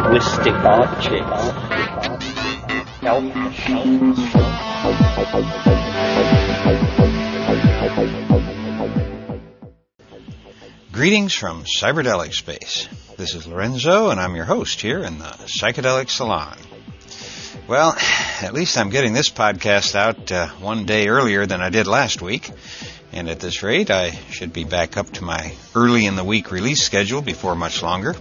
twisting objects, health machines. Greetings from Cyberdelic Space. This is Lorenzo, and I'm your host here in the Psychedelic Salon. Well, at least I'm getting this podcast out one day earlier than I did last week, and at this rate, I should be back up to my early in the week release schedule before much longer.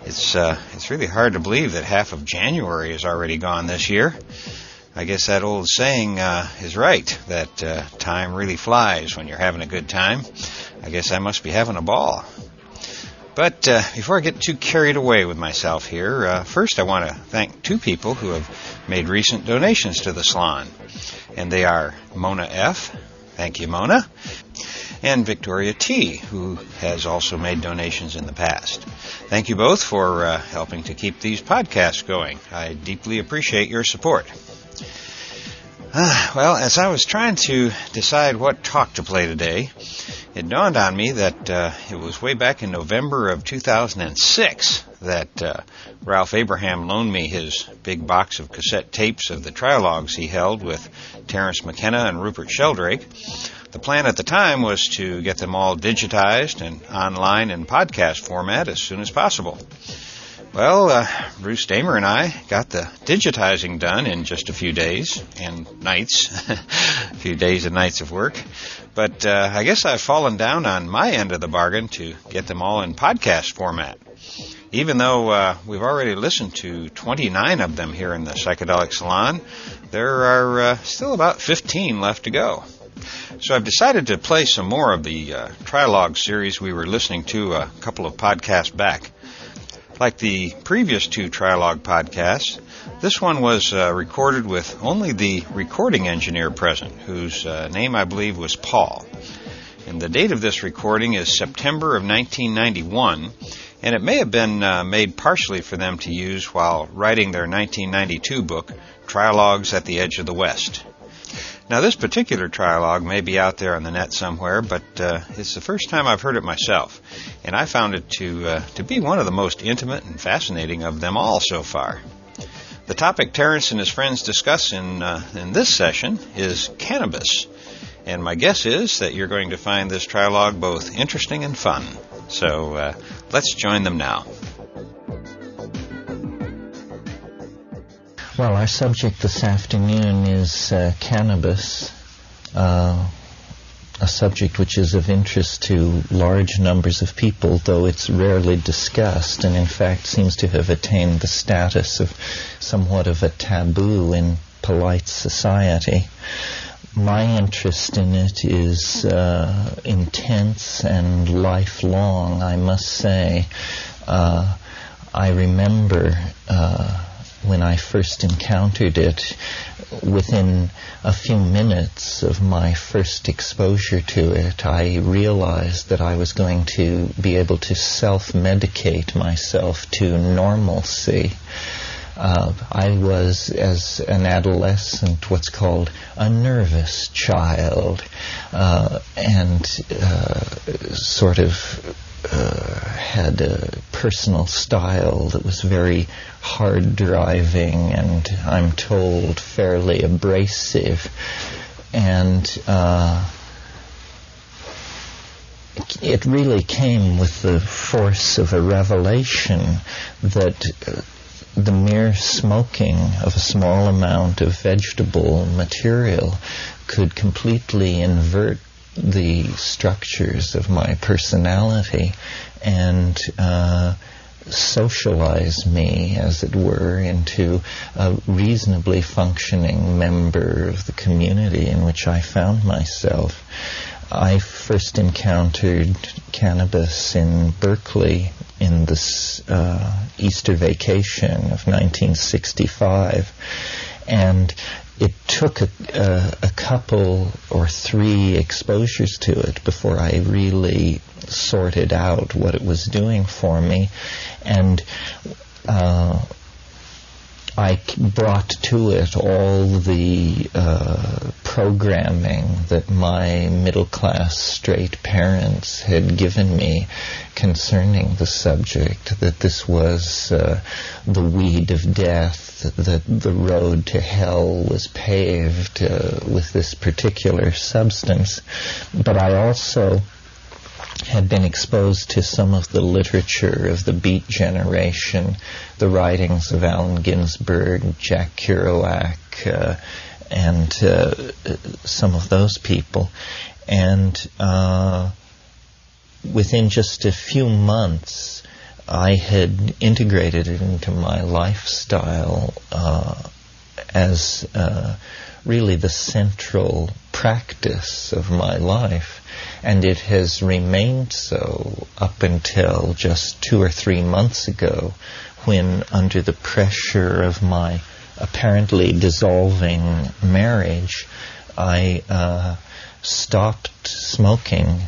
It's really hard to believe that half of January is already gone this year. I guess that old saying is right, that time really flies when you're having a good time. I guess I must be having a ball. But before I get too carried away with myself here, first I want to thank two people who have made recent donations to the salon. And they are Mona F., thank you Mona, and Victoria T., who has also made donations in the past. Thank you both for helping to keep these podcasts going. I deeply appreciate your support. Well, as I was trying to decide what talk to play today, it dawned on me that it was way back in November of 2006 that Ralph Abraham loaned me his big box of cassette tapes of the Trialogues he held with Terence McKenna and Rupert Sheldrake. The plan at the time was to get them all digitized and online in podcast format as soon as possible. Well, Bruce Damer and I got the digitizing done in just a few days and nights, a few days and nights of work. But I guess I've fallen down on my end of the bargain to get them all in podcast format. Even though we've already listened to 29 of them here in the Psychedelic Salon, there are still about 15 left to go. So I've decided to play some more of the Trialogue series we were listening to a couple of podcasts back. Like the previous two Trialogue podcasts, this one was recorded with only the recording engineer present, whose name I believe was Paul. And the date of this recording is September of 1991, and it may have been made partially for them to use while writing their 1992 book, Trialogues at the Edge of the West. Now, this particular Trialogue may be out there on the net somewhere, but it's the first time I've heard it myself, and I found it to be one of the most intimate and fascinating of them all so far. The topic Terence and his friends discuss in this session is cannabis, and my guess is that you're going to find this Trialogue both interesting and fun. So let's join them now. Well, our subject this afternoon is cannabis, a subject which is of interest to large numbers of people, though it's rarely discussed, and in fact seems to have attained the status of somewhat of a taboo in polite society. My interest in it is intense and lifelong, I must say. I remember when I first encountered it, within a few minutes of my first exposure to it, I realized that I was going to be able to self-medicate myself to normalcy. I was, as an adolescent, what's called a nervous child, and sort of had a personal style that was very hard driving and, I'm told, fairly abrasive. And it really came with the force of a revelation that the mere smoking of a small amount of vegetable material could completely invert the structures of my personality and socialize me, as it were, into a reasonably functioning member of the community in which I found myself. I first encountered cannabis in Berkeley in this Easter vacation of 1965, and it took a couple or three exposures to it before I really sorted out what it was doing for me. And I brought to it all the programming that my middle-class straight parents had given me concerning the subject, that this was the weed of death, that the road to hell was paved with this particular substance. But I also had been exposed to some of the literature of the Beat generation, the writings of Allen Ginsberg, Jack Kerouac, and some of those people. And within just a few months, I had integrated it into my lifestyle as really the central practice of my life. And it has remained so up until just 2 or 3 months ago, when, under the pressure of my apparently dissolving marriage, I stopped smoking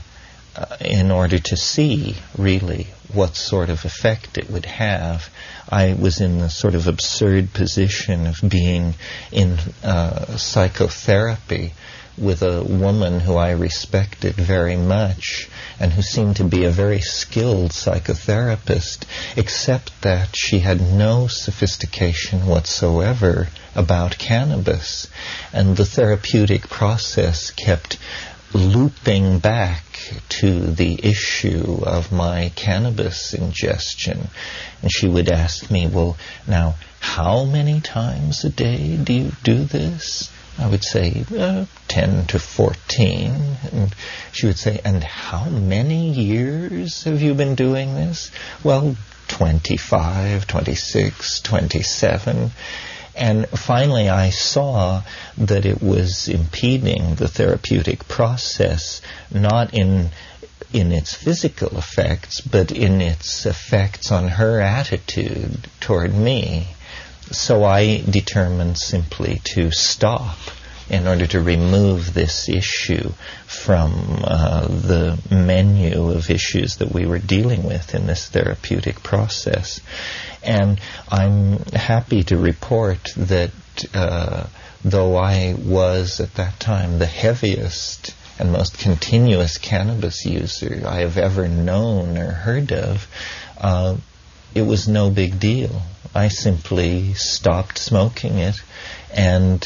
in order to see, really, what sort of effect it would have. I was in the sort of absurd position of being in psychotherapy with a woman who I respected very much and who seemed to be a very skilled psychotherapist, except that she had no sophistication whatsoever about cannabis. And the therapeutic process kept looping back to the issue of my cannabis ingestion. And she would ask me, well, now, how many times a day do you do this? I would say 10 to 14. And she would say, and how many years have you been doing this? Well, 25, 26, 27. And finally I saw that it was impeding the therapeutic process, not in its physical effects, but in its effects on her attitude toward me. So I determined simply to stop in order to remove this issue from the menu of issues that we were dealing with in this therapeutic process. And I'm happy to report that though I was at that time the heaviest and most continuous cannabis user I have ever known or heard of, it was no big deal. I simply stopped smoking it and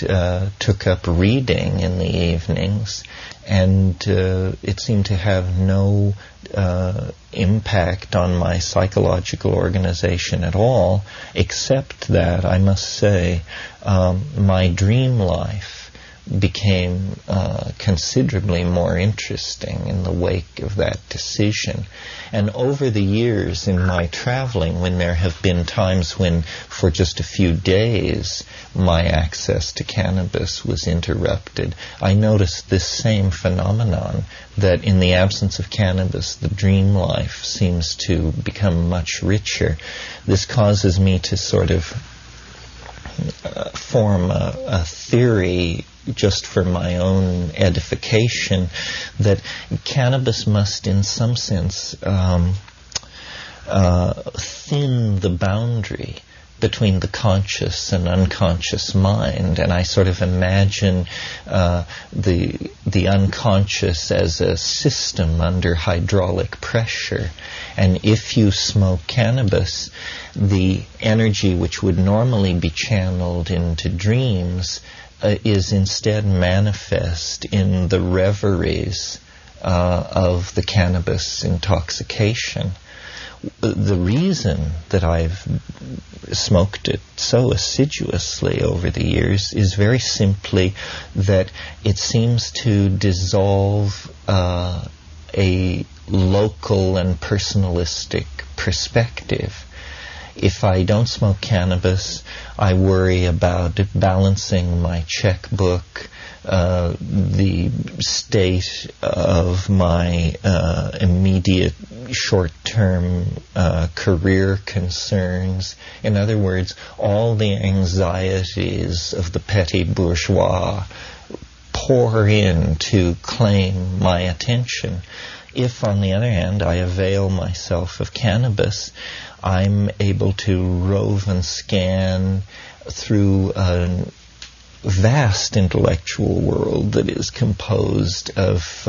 took up reading in the evenings, and it seemed to have no impact on my psychological organization at all, except that, I must say, my dream life became considerably more interesting in the wake of that decision. And over the years in my traveling, when there have been times when for just a few days my access to cannabis was interrupted, I noticed this same phenomenon, that in the absence of cannabis the dream life seems to become much richer. This causes me to sort of form a theory, just for my own edification, that cannabis must in some sense thin the boundary between the conscious and unconscious mind. And I sort of imagine the unconscious as a system under hydraulic pressure. And if you smoke cannabis, the energy which would normally be channeled into dreams is instead manifest in the reveries of the cannabis intoxication. The reason that I've smoked it so assiduously over the years is very simply that it seems to dissolve a local and personalistic perspective. If I don't smoke cannabis, I worry about balancing my checkbook, the state of my immediate short-term career concerns. In other words, all the anxieties of the petty bourgeois pour in to claim my attention. If, on the other hand, I avail myself of cannabis, I'm able to rove and scan through a vast intellectual world that is composed of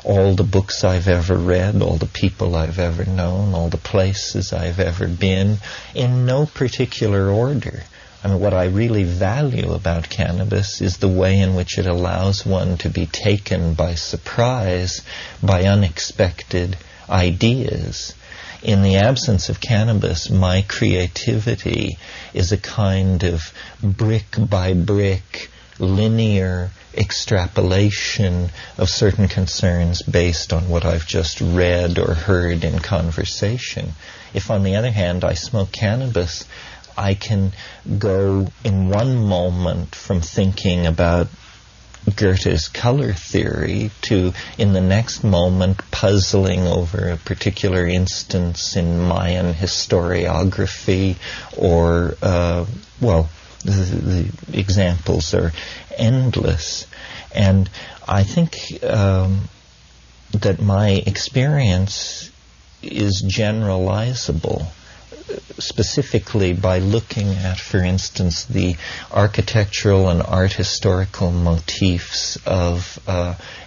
all the books I've ever read, all the people I've ever known, all the places I've ever been, in no particular order. I mean, what I really value about cannabis is the way in which it allows one to be taken by surprise by unexpected ideas. In the absence of cannabis, my creativity is a kind of brick by brick, linear extrapolation of certain concerns based on what I've just read or heard in conversation. If, on the other hand, I smoke cannabis, I can go in one moment from thinking about Goethe's color theory to, in the next moment, puzzling over a particular instance in Mayan historiography, or, the examples are endless. And I think that my experience is generalizable, specifically by looking at, for instance, the architectural and art historical motifs of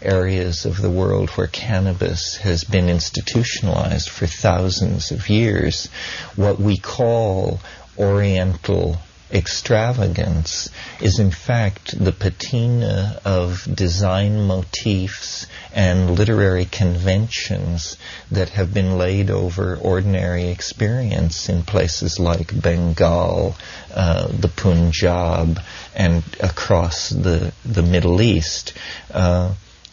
areas of the world where cannabis has been institutionalized for thousands of years. What we call Oriental extravagance is in fact the patina of design motifs and literary conventions that have been laid over ordinary experience in places like Bengal, the Punjab, and across the Middle East.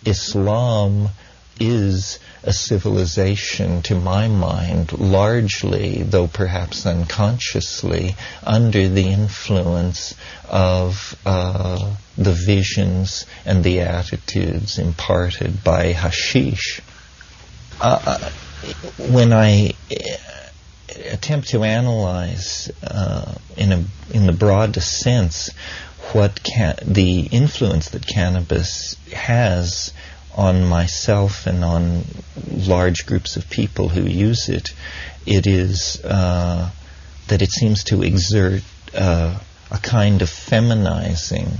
Islam is a civilization, to my mind, largely, though perhaps unconsciously, under the influence of the visions and the attitudes imparted by hashish. When I attempt to analyze, in the broadest sense, what the influence that cannabis has on myself and on large groups of people who use it, it is that it seems to exert a kind of feminizing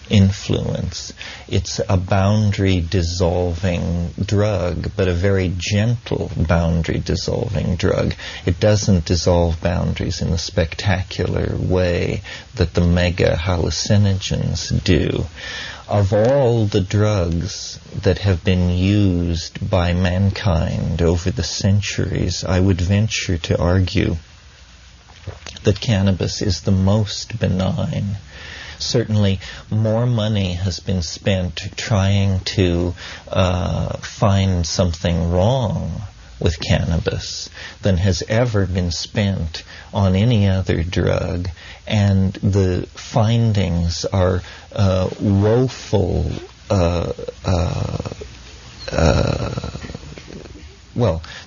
influence. It's a boundary-dissolving drug, but a very gentle boundary-dissolving drug. It doesn't dissolve boundaries in the spectacular way that the mega hallucinogens do. Of all the drugs that have been used by mankind over the centuries, I would venture to argue that cannabis is the most benign. Certainly, more money has been spent trying to find something wrong with cannabis than has ever been spent on any other drug, and the findings are woeful.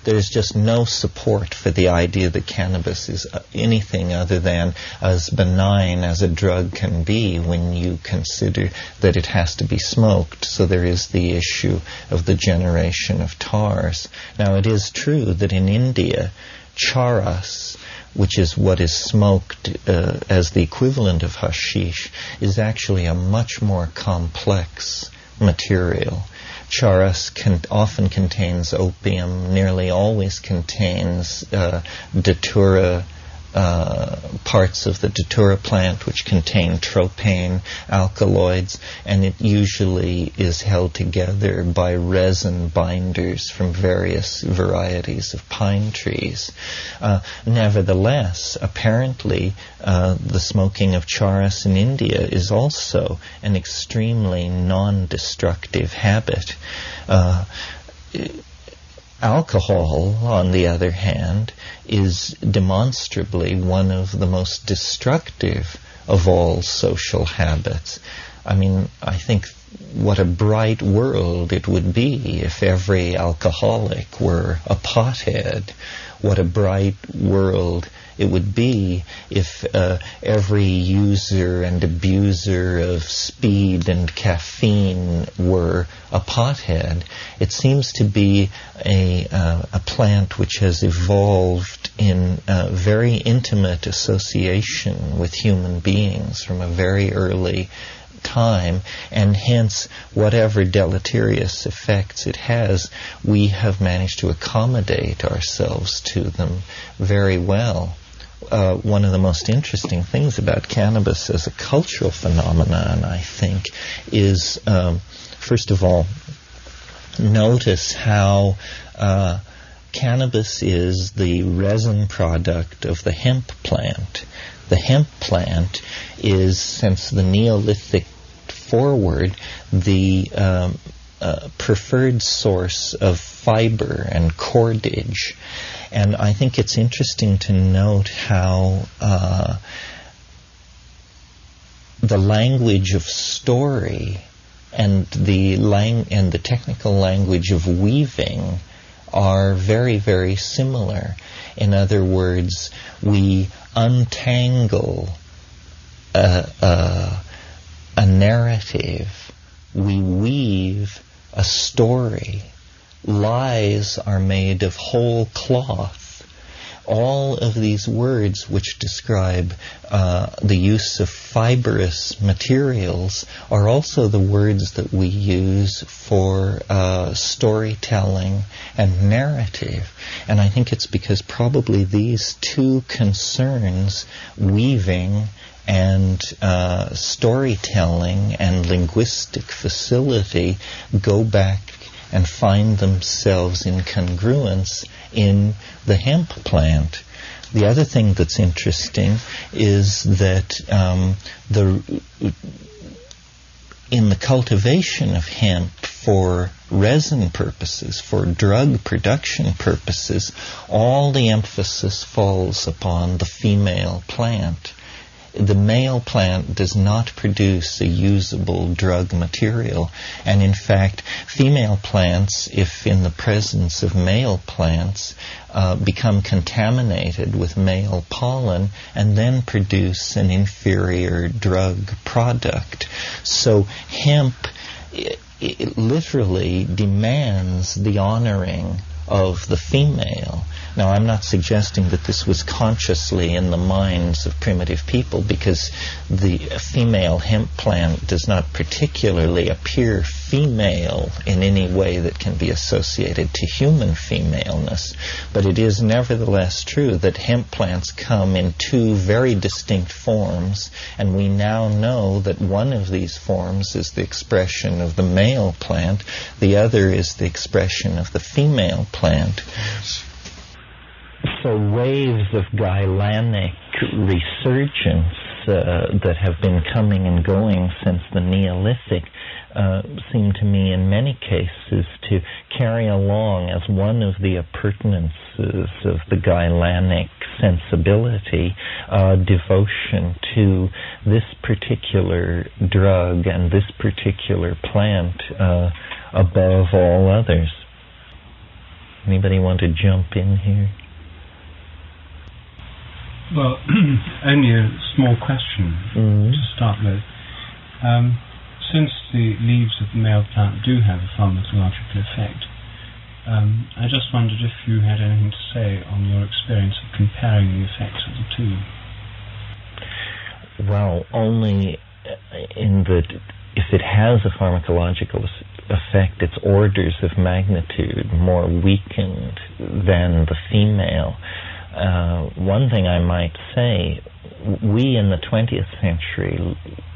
There's just no support for the idea that cannabis is anything other than as benign as a drug can be when you consider that it has to be smoked. So there is the issue of the generation of tars. Now, it is true that in India, charas, which is what is smoked as the equivalent of hashish, is actually a much more complex material. Charas often contains opium, nearly always contains datura, parts of the datura plant which contain tropane alkaloids, and it usually is held together by resin binders from various varieties of pine trees. Nevertheless, apparently, the smoking of charas in India is also an extremely non-destructive habit. Alcohol, on the other hand, is demonstrably one of the most destructive of all social habits. I mean, I think what a bright world it would be if every alcoholic were a pothead. What a bright world it would be if every user and abuser of speed and caffeine were a pothead. It seems to be a plant which has evolved in very intimate association with human beings from a very early time, and hence whatever deleterious effects it has, we have managed to accommodate ourselves to them very well. One of the most interesting things about cannabis as a cultural phenomenon, I think, is, first of all, notice how cannabis is the resin product of the hemp plant. The hemp plant is, since the Neolithic forward, the preferred source of fiber and cordage. And I think it's interesting to note how the language of story and the technical language of weaving are very, very similar. In other words, we untangle a narrative. We weave a story. Lies are made of whole cloth. All of these words which describe the use of fibrous materials are also the words that we use for storytelling and narrative. And I think it's because probably these two concerns, weaving and storytelling and linguistic facility, go back and find themselves in congruence in the hemp plant. The other thing that's interesting is that in the cultivation of hemp for resin purposes, for drug production purposes, all the emphasis falls upon the female plant. The male plant does not produce a usable drug material, and in fact, female plants, if in the presence of male plants, become contaminated with male pollen and then produce an inferior drug product. So hemp it literally demands the honoring of the female. Now, I'm not suggesting that this was consciously in the minds of primitive people, because the female hemp plant does not particularly appear female in any way that can be associated to human femaleness. But it is nevertheless true that hemp plants come in two very distinct forms, and we now know that one of these forms is the expression of the male plant, the other is the expression of the female plant. So waves of Gailanic resurgence that have been coming and going since the Neolithic seem to me in many cases to carry along as one of the appurtenances of the Gailanic sensibility, devotion to this particular drug and this particular plant above all others. Anybody want to jump in here? Well, only a small question to start with. Since the leaves of the male plant do have a pharmacological effect, I just wondered if you had anything to say on your experience of comparing the effects of the two. Well, only in that if it has a pharmacological effect, it's orders of magnitude more weakened than the female. One thing I might say, we in the 20th century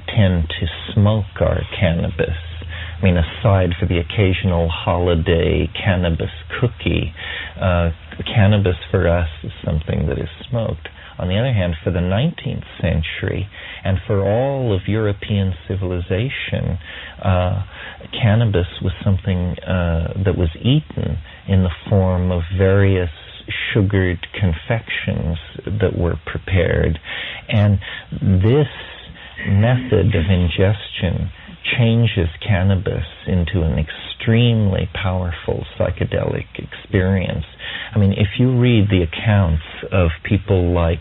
tend to smoke our cannabis. I mean, aside for the occasional holiday cannabis cookie, cannabis for us is something that is smoked. On the other hand, for the 19th century, and for all of European civilization, cannabis was something that was eaten in the form of various sugared confections that were prepared. And this method of ingestion changes cannabis into an extremely powerful psychedelic experience. I mean, if you read the accounts of people like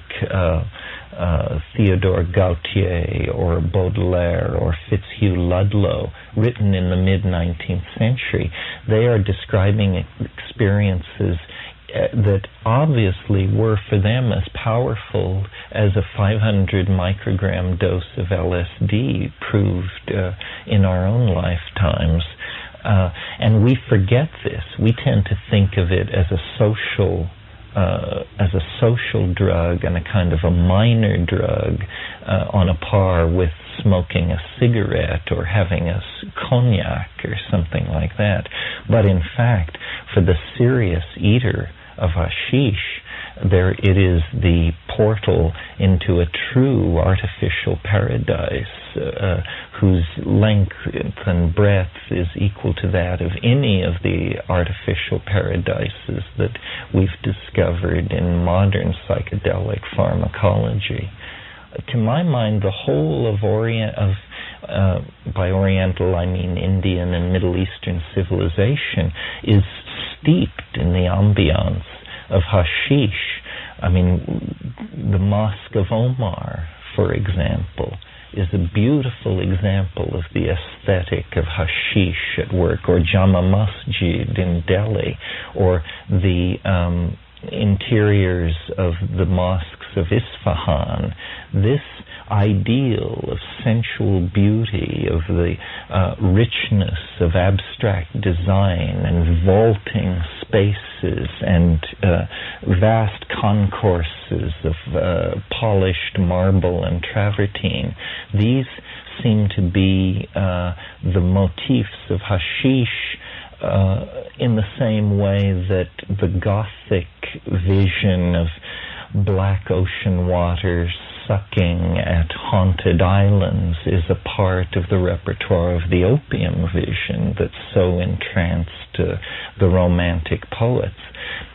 Theodore Gautier or Baudelaire or Fitzhugh Ludlow, written in the mid-19th century, they are describing experiences that obviously were for them as powerful as a 500 microgram dose of LSD proved in our own lifetimes. And we forget this. We tend to think of it as a social drug and a kind of a minor drug on a par with smoking a cigarette or having a cognac or something like that. But in fact, for the serious eater of hashish, it is the portal into a true artificial paradise whose length and breadth is equal to that of any of the artificial paradises that we've discovered in modern psychedelic pharmacology. To my mind, the whole of by Oriental I mean Indian and Middle Eastern civilization is steeped in the ambiance of hashish. I mean, the Mosque of Omar, for example, is a beautiful example of the aesthetic of hashish at work, or Jama Masjid in Delhi, or the interiors of the mosques of Isfahan. This ideal of sensual beauty, of the richness of abstract design and vaulting spaces and vast concourses of polished marble and travertine, these seem to be the motifs of hashish in the same way that the Gothic vision of black ocean waters sucking at haunted islands is a part of the repertoire of the opium vision that so entranced the Romantic poets.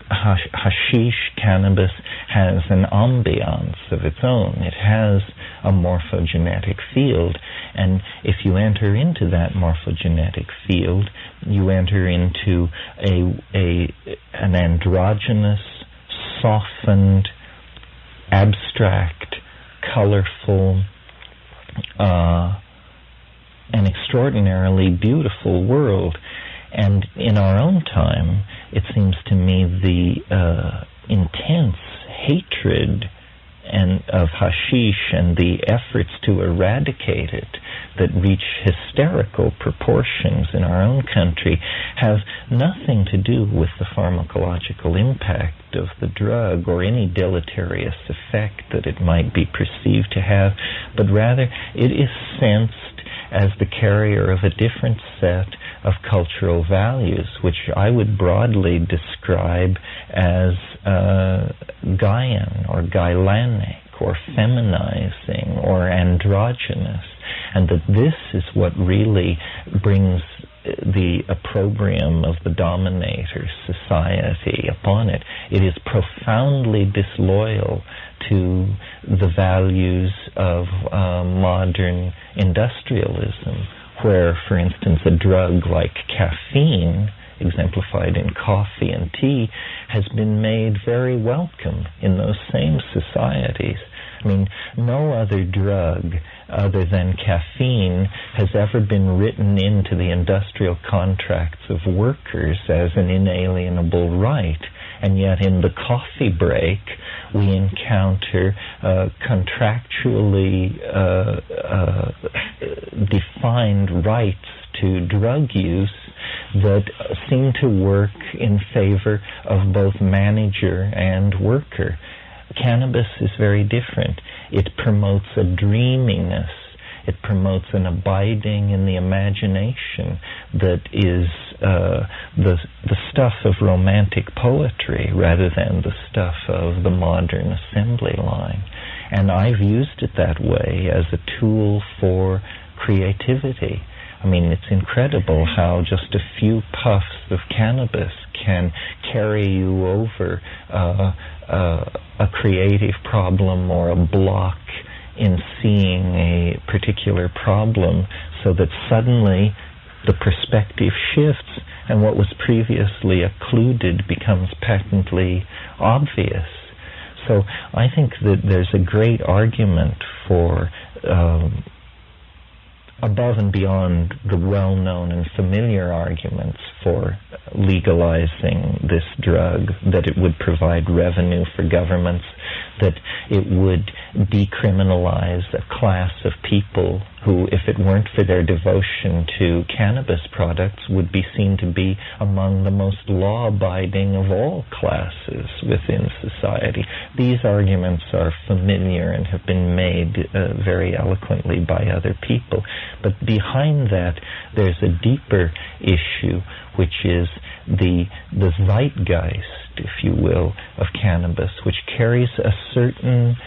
Hashish, cannabis, has an ambiance of its own. It has a morphogenetic field, and if you enter into that morphogenetic field, you enter into an androgynous, softened, abstract, colorful, and extraordinarily beautiful world. And in our own time, it seems to me the intense hatred of hashish and the efforts to eradicate it that reach hysterical proportions in our own country have nothing to do with the pharmacological impact of the drug or any deleterious effect that it might be perceived to have, but rather it is sensed as the carrier of a different set of cultural values, which I would broadly describe as Gaian or Gailanic or feminizing or androgynous, and that this is what really brings the opprobrium of the dominator society upon it. It is profoundly disloyal to the values of modern industrialism, where, for instance, a drug like caffeine, exemplified in coffee and tea, has been made very welcome in those same societies. I mean, no other drug other than caffeine has ever been written into the industrial contracts of workers as an inalienable right. And yet in the coffee break, we encounter contractually defined rights to drug use that seem to work in favor of both manager and worker. Cannabis is very different. It promotes a dreaminess. It promotes an abiding in the imagination that is the stuff of romantic poetry rather than the stuff of the modern assembly line. And I've used it that way as a tool for creativity. I mean, it's incredible how just a few puffs of cannabis can carry you over a creative problem or a block in seeing a particular problem, so that suddenly the perspective shifts and what was previously occluded becomes patently obvious. So I think that there's a great argument for above and beyond the well-known and familiar arguments for legalizing this drug, that it would provide revenue for governments, that it would decriminalize a class of people who, if it weren't for their devotion to cannabis products, would be seen to be among the most law-abiding of all classes within society. These arguments are familiar and have been made very eloquently by other people. But behind that, there's a deeper issue, which is the zeitgeist, if you will, of cannabis, which carries a certain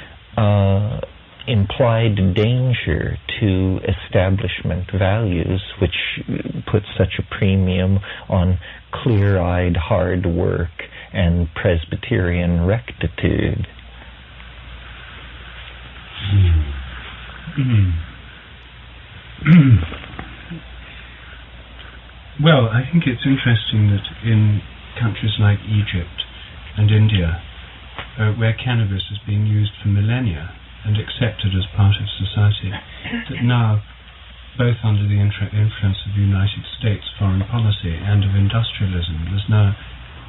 implied danger to establishment values, which put such a premium on clear-eyed hard work and Presbyterian rectitude. Well, I think it's interesting that in countries like Egypt and India, where cannabis has been used for millennia and accepted as part of society, that now, both under the influence of the United States foreign policy and of industrialism, there's now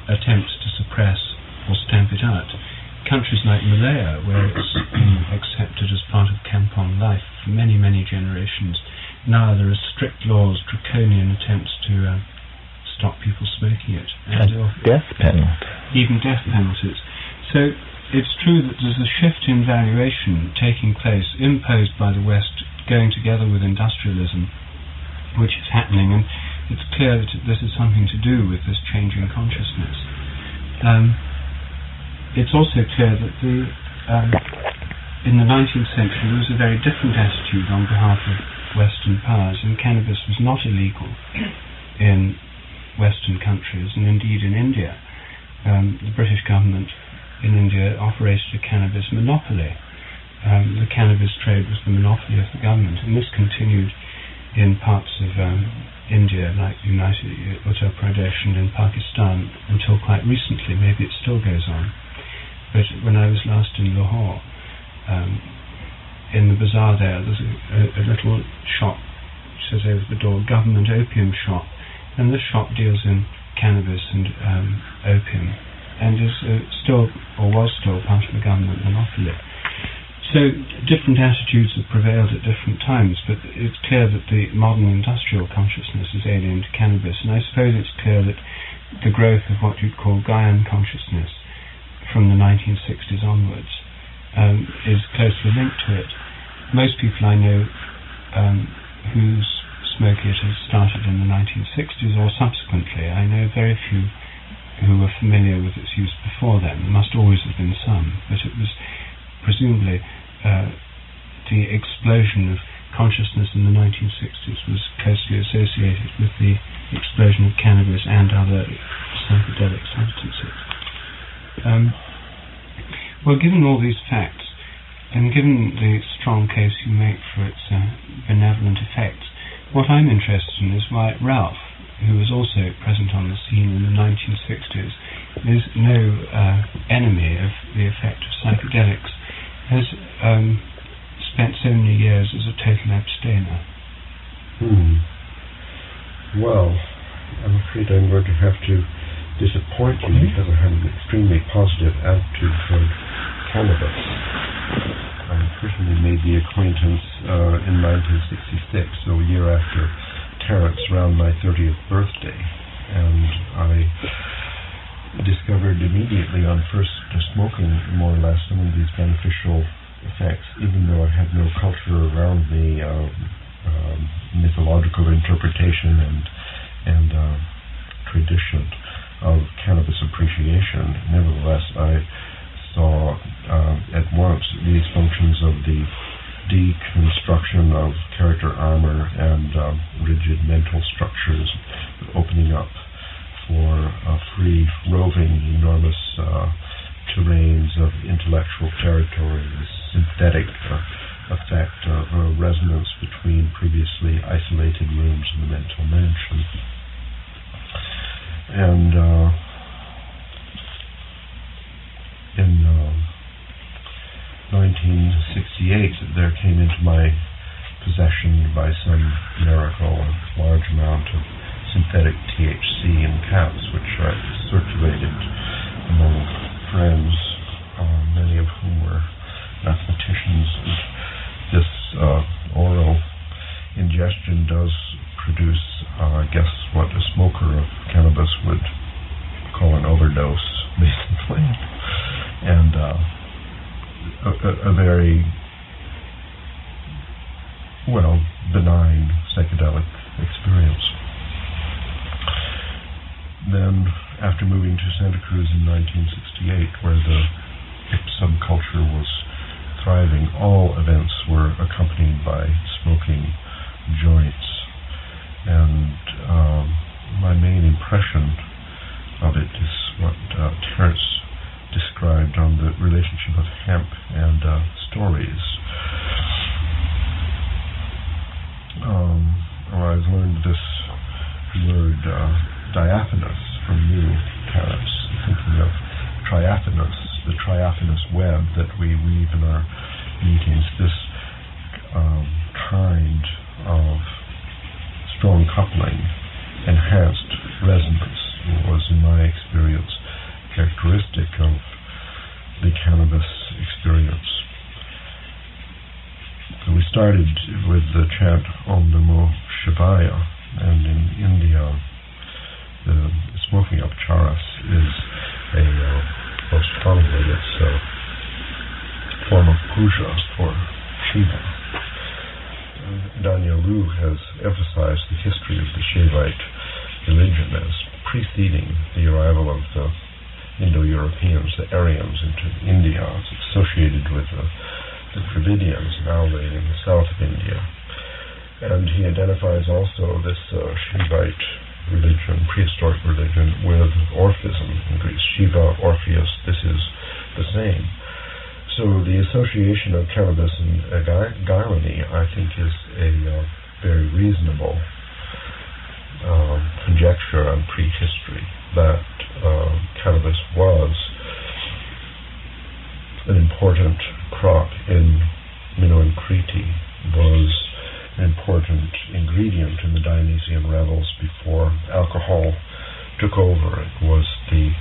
attempts to suppress or stamp it out. Countries like Malaya, where it's been accepted as part of Kampong life for many, many generations, now there are strict laws, draconian attempts to stop people smoking it. And death penalty. Even death penalties. So it's true that there's a shift in valuation taking place, imposed by the West, going together with industrialism, which is happening, and it's clear that this is something to do with this change in consciousness. It's also clear that in the 19th century there was a very different attitude on behalf of Western powers, and cannabis was not illegal in Western countries, and indeed in India. The British government in India operated a cannabis monopoly. The cannabis trade was the monopoly of the government, and this continued in parts of India, like Uttar Pradesh and in Pakistan, until quite recently. Maybe it still goes on. But when I was last in Lahore, in the bazaar there's a little shop, which says over the door, Government Opium Shop, and this shop deals in cannabis and opium, and is still, or was still, part of the government monopoly. So different attitudes have prevailed at different times, but it's clear that the modern industrial consciousness is alien to cannabis, and I suppose it's clear that the growth of what you'd call Gaian consciousness from the 1960s onwards is closely linked to it. Most people I know who smoke it have started in the 1960s or subsequently. I know very few who were familiar with its use before then. There must always have been some, but it was presumably the explosion of consciousness in the 1960s was closely associated with the explosion of cannabis and other psychedelic substances. Well, given all these facts, and given the strong case you make for its benevolent effects, what I'm interested in is why Ralph, who was also present on the scene in the 1960s, is no enemy of the effect of psychedelics, has spent so many years as a total abstainer. Well, I'm afraid I'm going to have to disappoint you because I have an extremely positive attitude toward cannabis. I personally made the acquaintance in 1966, so a year after Terence, around my 30th birthday, and I discovered immediately on first smoking, more or less, some of these beneficial effects, even though I had no culture around me, mythological interpretation and tradition of cannabis appreciation. Nevertheless, I saw at once these functions of the deconstruction of character armor and rigid mental structures opening up for free roving enormous terrains of intellectual territories, synthetic effect, a resonance between previously isolated rooms in the mental mansion. And in 1968, there came into my possession by some miracle a large amount of synthetic THC in caps, which I circulated among friends, many of whom were mathematicians. And this oral ingestion does produce, I guess, what a smoker of cannabis would call an overdose, basically, and a very, well, benign psychedelic experience. Then, after moving to Santa Cruz in 1968, where the hip subculture was thriving, all events were accompanied by smoking joints. And my main impression of it is what Terence described on the relationship of hemp and stories. I've learned this word diaphanous from you, Terence, thinking of triaphanous, the triaphanous web that we weave in our meetings, this kind of strong coupling, enhanced resonance was, in my experience, characteristic of the cannabis experience. So we started with the chant Om Namo Shivaya, and in India, the smoking of charas is a most commonly it's a form of puja for Shiva. Daniel Lu has emphasized the history of the Shaivite religion as preceding the arrival of the Indo-Europeans, the Aryans, into India. It's associated with the Dravidians now living in the south of India. And he identifies also this Shaivite religion, prehistoric religion, with Orphism in Greece. Shiva, Orpheus, this is the same. So the association of cannabis and Gylany, I think, is a very reasonable conjecture on prehistory, that cannabis was an important crop in Minoan-Crete, was an important ingredient in the Dionysian revels before alcohol took over. It was the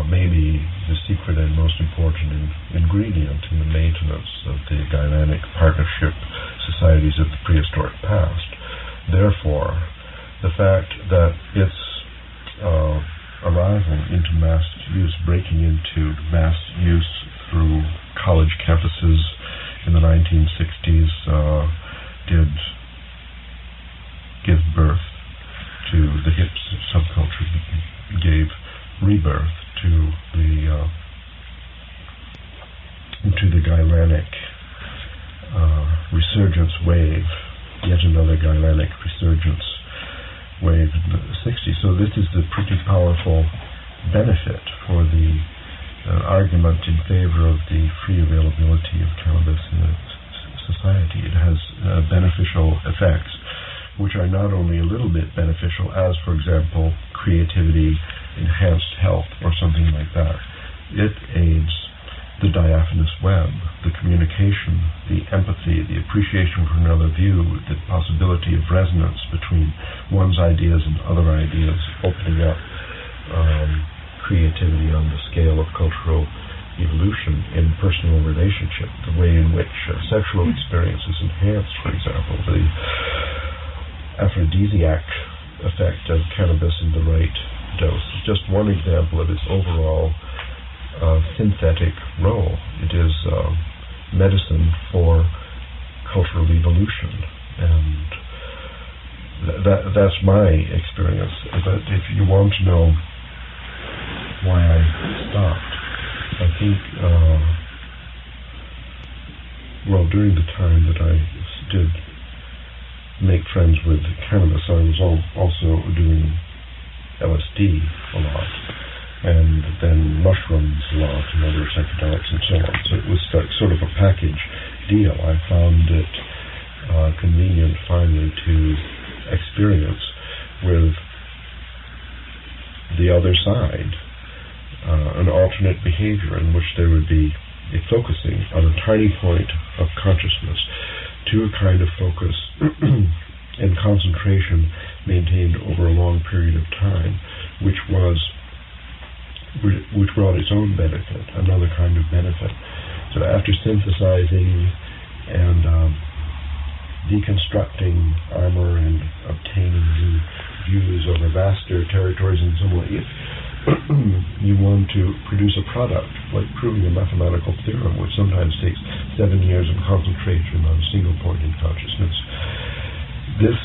maybe the secret and most important ingredient in the maintenance of the Gylanic partnership societies of the prehistoric past. Therefore, the fact that its arrival into mass use, breaking into mass use through college campuses in the 1960s, did give birth to the hip subculture, gave rebirth to the Gylanic resurgence wave, yet another Gylanic resurgence wave in the 60s. So this is a pretty powerful benefit for the argument in favor of the free availability of cannabis in a society. It has beneficial effects, which are not only a little bit beneficial, as, for example, creativity, enhanced health, or something like that. It aids the diaphanous web, the communication, the empathy, the appreciation for another view, the possibility of resonance between one's ideas and other ideas, opening up creativity on the scale of cultural evolution in personal relationship, the way in which sexual experience is enhanced, for example, the aphrodisiac effect of cannabis in the right dose is just one example of its overall synthetic role. It is medicine for cultural evolution, and that's my experience. But if you want to know why I stopped, I think, during the time that I did make friends with cannabis, I was also doing LSD a lot. and then mushrooms a lot and other psychedelics and so on. So it was sort of a package deal. I found it convenient finally to experience with the other side, an alternate behavior in which there would be a focusing on a tiny point of consciousness to a kind of focus and concentration maintained over a long period of time, which brought its own benefit, another kind of benefit. So after synthesizing and deconstructing armor and obtaining new views over vaster territories in some ways, you want to produce a product, like proving a mathematical theorem, which sometimes takes 7 years of concentration on a single point in consciousness. This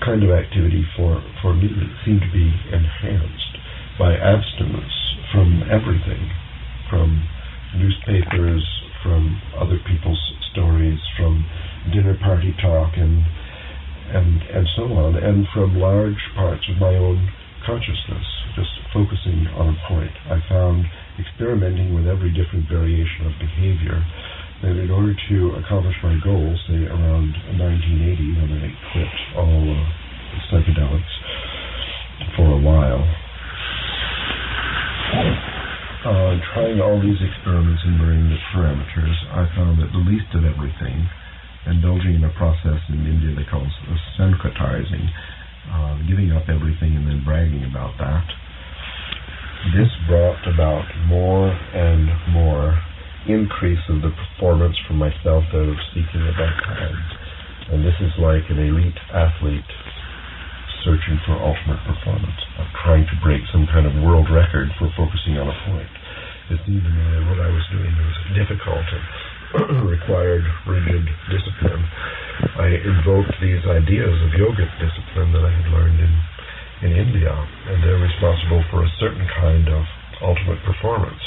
kind of activity for me seemed to be enhanced by abstinence from everything, from newspapers, from other people's stories, from dinner party talk and so on, and from large parts of my own consciousness, just focusing on a point. I found, experimenting with every different variation of behavior, that in order to accomplish my goals, say around 1980 when I quit all psychedelics for a while, trying all these experiments and varying the parameters, I found that the least of everything, indulging in a process in India they call syncretizing, giving up everything and then bragging about that, this brought about more and more increase of the performance for myself that I was seeking at that time. And this is like an elite athlete searching for ultimate performance, of trying to break some kind of world record for focusing on a point. It seemed to me that what I was doing was difficult and required rigid discipline. I invoked these ideas of yogic discipline that I had learned in India, and they're responsible for a certain kind of ultimate performance,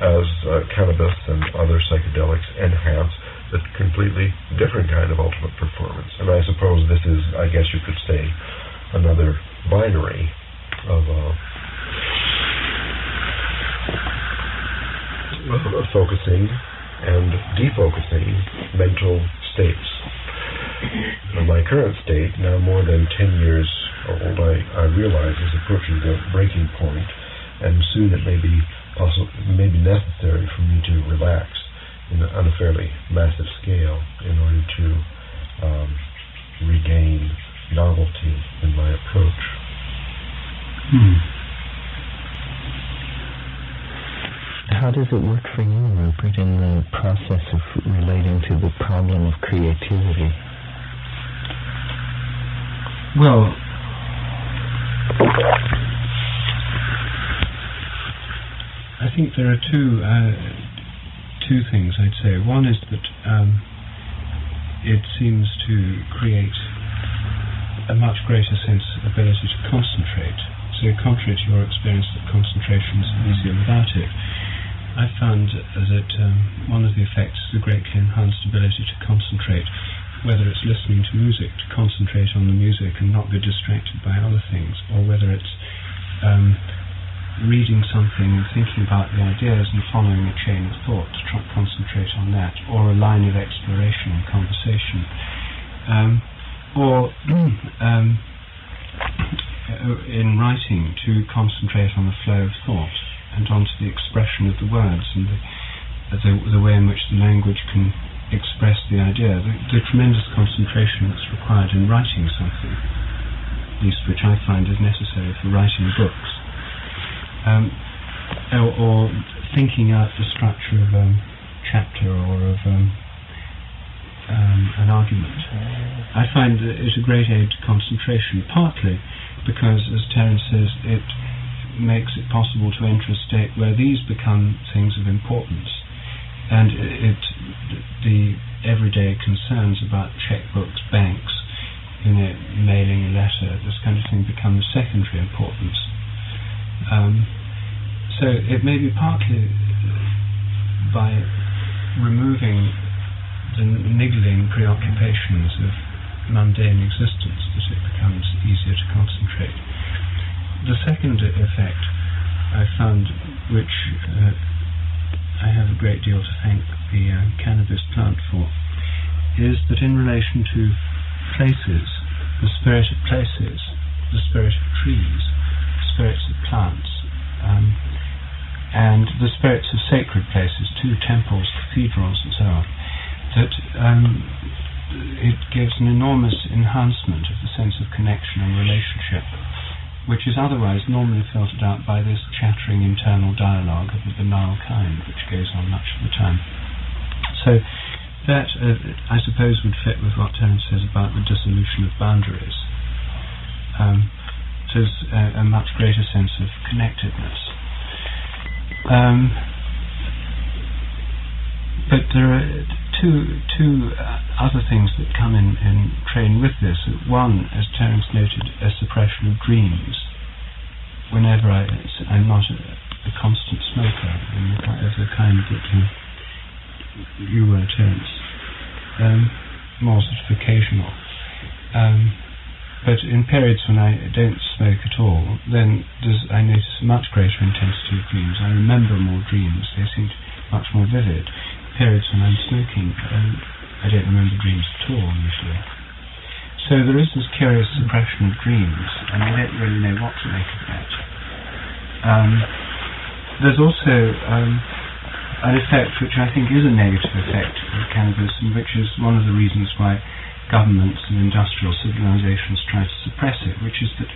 as cannabis and other psychedelics enhance a completely different kind of ultimate performance. And I suppose this is, I guess you could say, another binary of focusing and defocusing mental states. In my current state, now more than 10 years old, I realize is approaching the breaking point, and soon it may be necessary for me to relax on a fairly massive scale in order to regain novelty in my approach. How does it work for you, Rupert, in the process of relating to the problem of creativity? Well, I think there are two things I'd say. One is that it seems to create a much greater ability to concentrate. So contrary to your experience that concentration is easier without it, I found that one of the effects is a greatly enhanced ability to concentrate, whether it's listening to music, to concentrate on the music and not be distracted by other things, or whether it's reading something and thinking about the ideas and following a chain of thought to try to concentrate on that, or a line of exploration and conversation, or in writing to concentrate on the flow of thought and onto the expression of the words and the way in which the language can express the idea, the tremendous concentration that's required in writing something, at least which I find is necessary for writing books. Or thinking out the structure of a chapter or of an argument. I find that it's a great aid to concentration, partly because, as Terence says, it makes it possible to enter a state where these become things of importance, and the everyday concerns about checkbooks, banks, mailing a letter, this kind of thing, become of secondary importance. So it may be partly by removing the niggling preoccupations of mundane existence that it becomes easier to concentrate. the second effect I found, which I have a great deal to thank the cannabis plant for, is that in relation to places, the spirit of places, the spirit of trees, the spirits of plants, and the spirits of sacred places too, temples, cathedrals and so on, that it gives an enormous enhancement of the sense of connection and relationship, which is otherwise normally filtered out by this chattering internal dialogue of a banal kind, which goes on much of the time. So that, I suppose, would fit with what Terence says about the dissolution of boundaries. There's a much greater sense of connectedness. But there are two other things that come in train with this. One, as Terence noted, a suppression of dreams. Whenever I'm not a constant smoker, of the kind that you were, Terence, more sort of occasional. But in periods when I don't smoke at all, then I notice a much greater intensity of dreams. I remember more dreams. They seem much more vivid. Periods when I'm smoking, I don't remember dreams at all, usually. So there is this curious suppression of dreams, and I don't really know what to make of that. There's also an effect which I think is a negative effect of cannabis, and which is one of the reasons why governments and industrial civilizations try to suppress it, which is that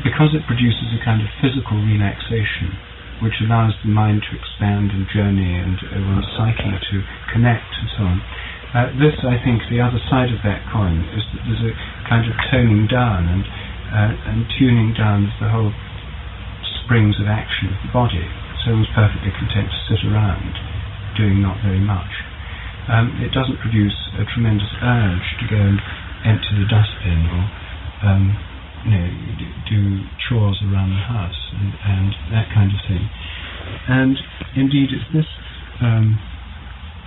because it produces a kind of physical relaxation, which allows the mind to expand and journey and one's psyche to connect and so on. This, I think, the other side of that coin is that there's a kind of toning down and tuning down of the whole springs of action of the body. So one's perfectly content to sit around doing not very much. It doesn't produce a tremendous urge to go and empty the dustbin or do chores around the house and that kind of thing. And indeed it's this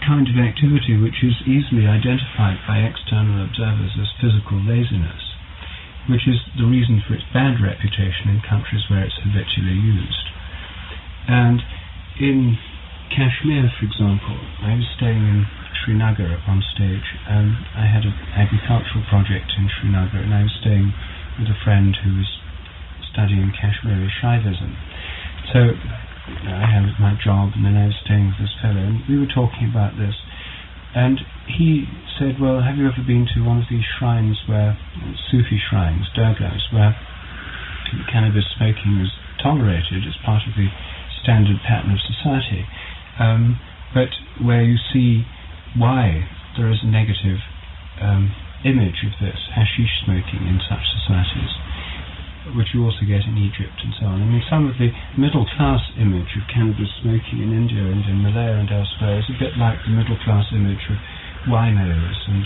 kind of activity which is easily identified by external observers as physical laziness, which is the reason for its bad reputation in countries where it's habitually used. And in Kashmir, for example, I was staying in Srinagar at one stage, and I had an agricultural project in Srinagar, and I was staying with a friend who was studying Kashmiri Shaivism. So I had my job, and then I was staying with this fellow, and we were talking about this. And he said, well, have you ever been to one of these shrines where, Sufi shrines, durgas, where cannabis smoking is tolerated as part of the standard pattern of society, but where you see why there is a negative image of this, hashish smoking in such societies, which you also get in Egypt and so on. I mean, some of the middle-class image of cannabis smoking in India and in Malaya and elsewhere is a bit like the middle-class image of winos and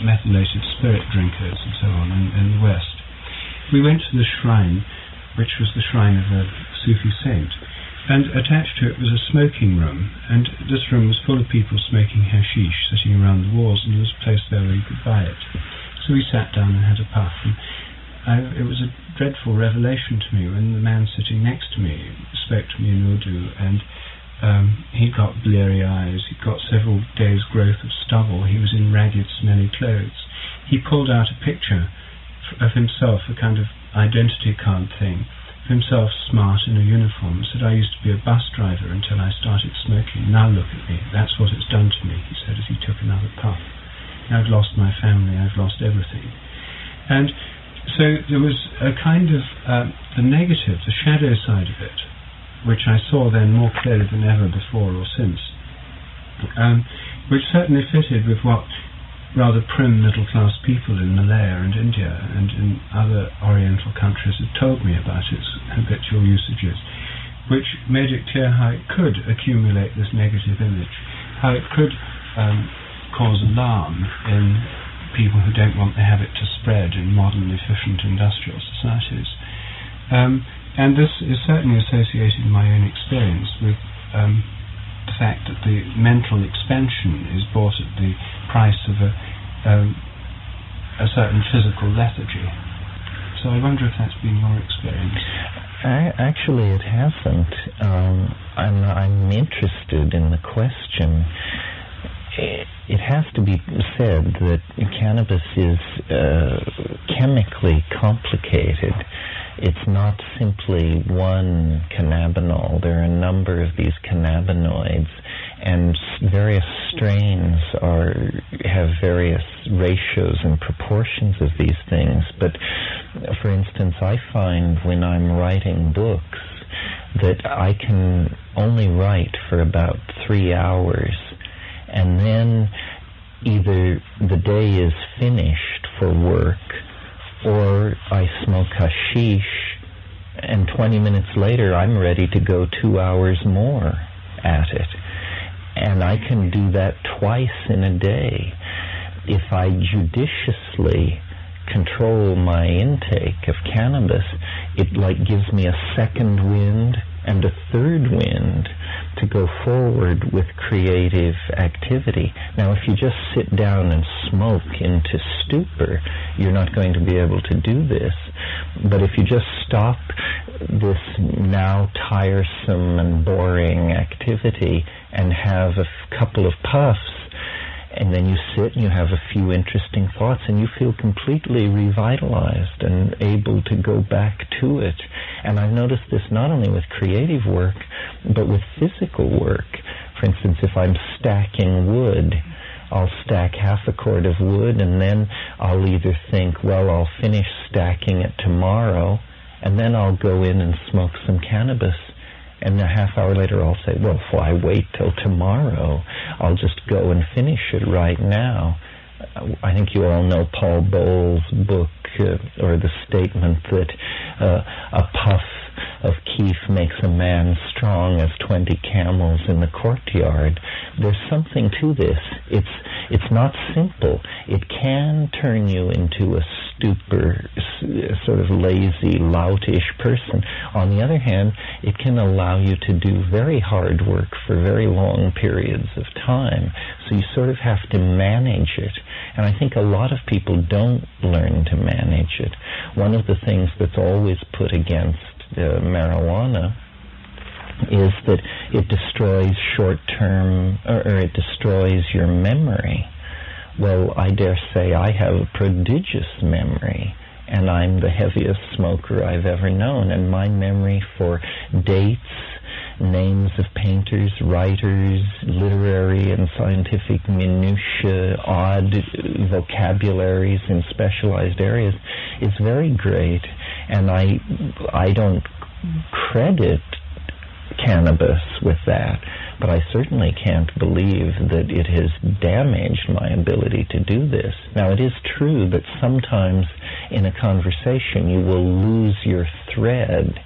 methylated spirit drinkers and so on in the West. We went to the shrine, which was the shrine of a Sufi saint, and attached to it was a smoking room, and this room was full of people smoking hashish, sitting around the walls, and there was a place there where you could buy it. So we sat down and had a puff, and it was a dreadful revelation to me when the man sitting next to me spoke to me in Urdu, and he'd got bleary eyes, he'd got several days' growth of stubble, he was in ragged, smelly clothes. He pulled out a picture of himself, a kind of identity card thing, himself smart in a uniform, said, I used to be a bus driver until I started smoking. Now look at me, that's what it's done to me, he said as he took another puff. I've lost my family, I've lost everything. And so there was a kind of the negative, the shadow side of it, which I saw then more clearly than ever before or since, which certainly fitted with what rather prim middle-class people in Malaya and India and in other Oriental countries had told me about its habitual usages, which made it clear how it could accumulate this negative image, how it could cause alarm in people who don't want the habit to spread in modern, efficient industrial societies. And this is certainly associated in my own experience with the fact that the mental expansion is bought at the price of a certain physical lethargy. So I wonder if that's been your experience. Actually, it hasn't. I'm interested in the question. It has to be said that cannabis is chemically complicated. It's not simply one cannabinol. There are a number of these cannabinoids, and various strains have various ratios and proportions of these things. But, for instance, I find when I'm writing books that I can only write for about 3 hours, and then either the day is finished for work, or I smoke hashish, and 20 minutes later I'm ready to go 2 hours more at it. And I can do that twice in a day. If I judiciously control my intake of cannabis, it gives me a second wind and a third wind to go forward with creative activity. Now, if you just sit down and smoke into stupor, you're not going to be able to do this. But if you just stop this now tiresome and boring activity and have a couple of puffs, and then you sit and you have a few interesting thoughts, and you feel completely revitalized and able to go back to it. And I've noticed this not only with creative work, but with physical work. For instance, if I'm stacking wood, I'll stack half a cord of wood, and then I'll either think, well, I'll finish stacking it tomorrow, and then I'll go in and smoke some cannabis. And a half hour later I'll say, well, why wait till tomorrow? I'll just go and finish it right now. I think you all know Paul Bowles' book, or the statement that a puff of keef makes a man strong as 20 camels in the courtyard. There's something to this. It's not simple. It can turn you into a stupor, sort of lazy, loutish person. On the other hand, it can allow you to do very hard work for very long periods of time. So you sort of have to manage it. And I think a lot of people don't learn to manage it. One of the things that's always put against marijuana is that it destroys short-term, or it destroys your memory. Well, I dare say I have a prodigious memory, and I'm the heaviest smoker I've ever known, and my memory for dates, names of painters, writers, literary and scientific minutiae, odd vocabularies in specialized areas is very great, and I don't credit cannabis with that, but I certainly can't believe that it has damaged my ability to do this. Now, it is true that sometimes in a conversation you will lose your thread,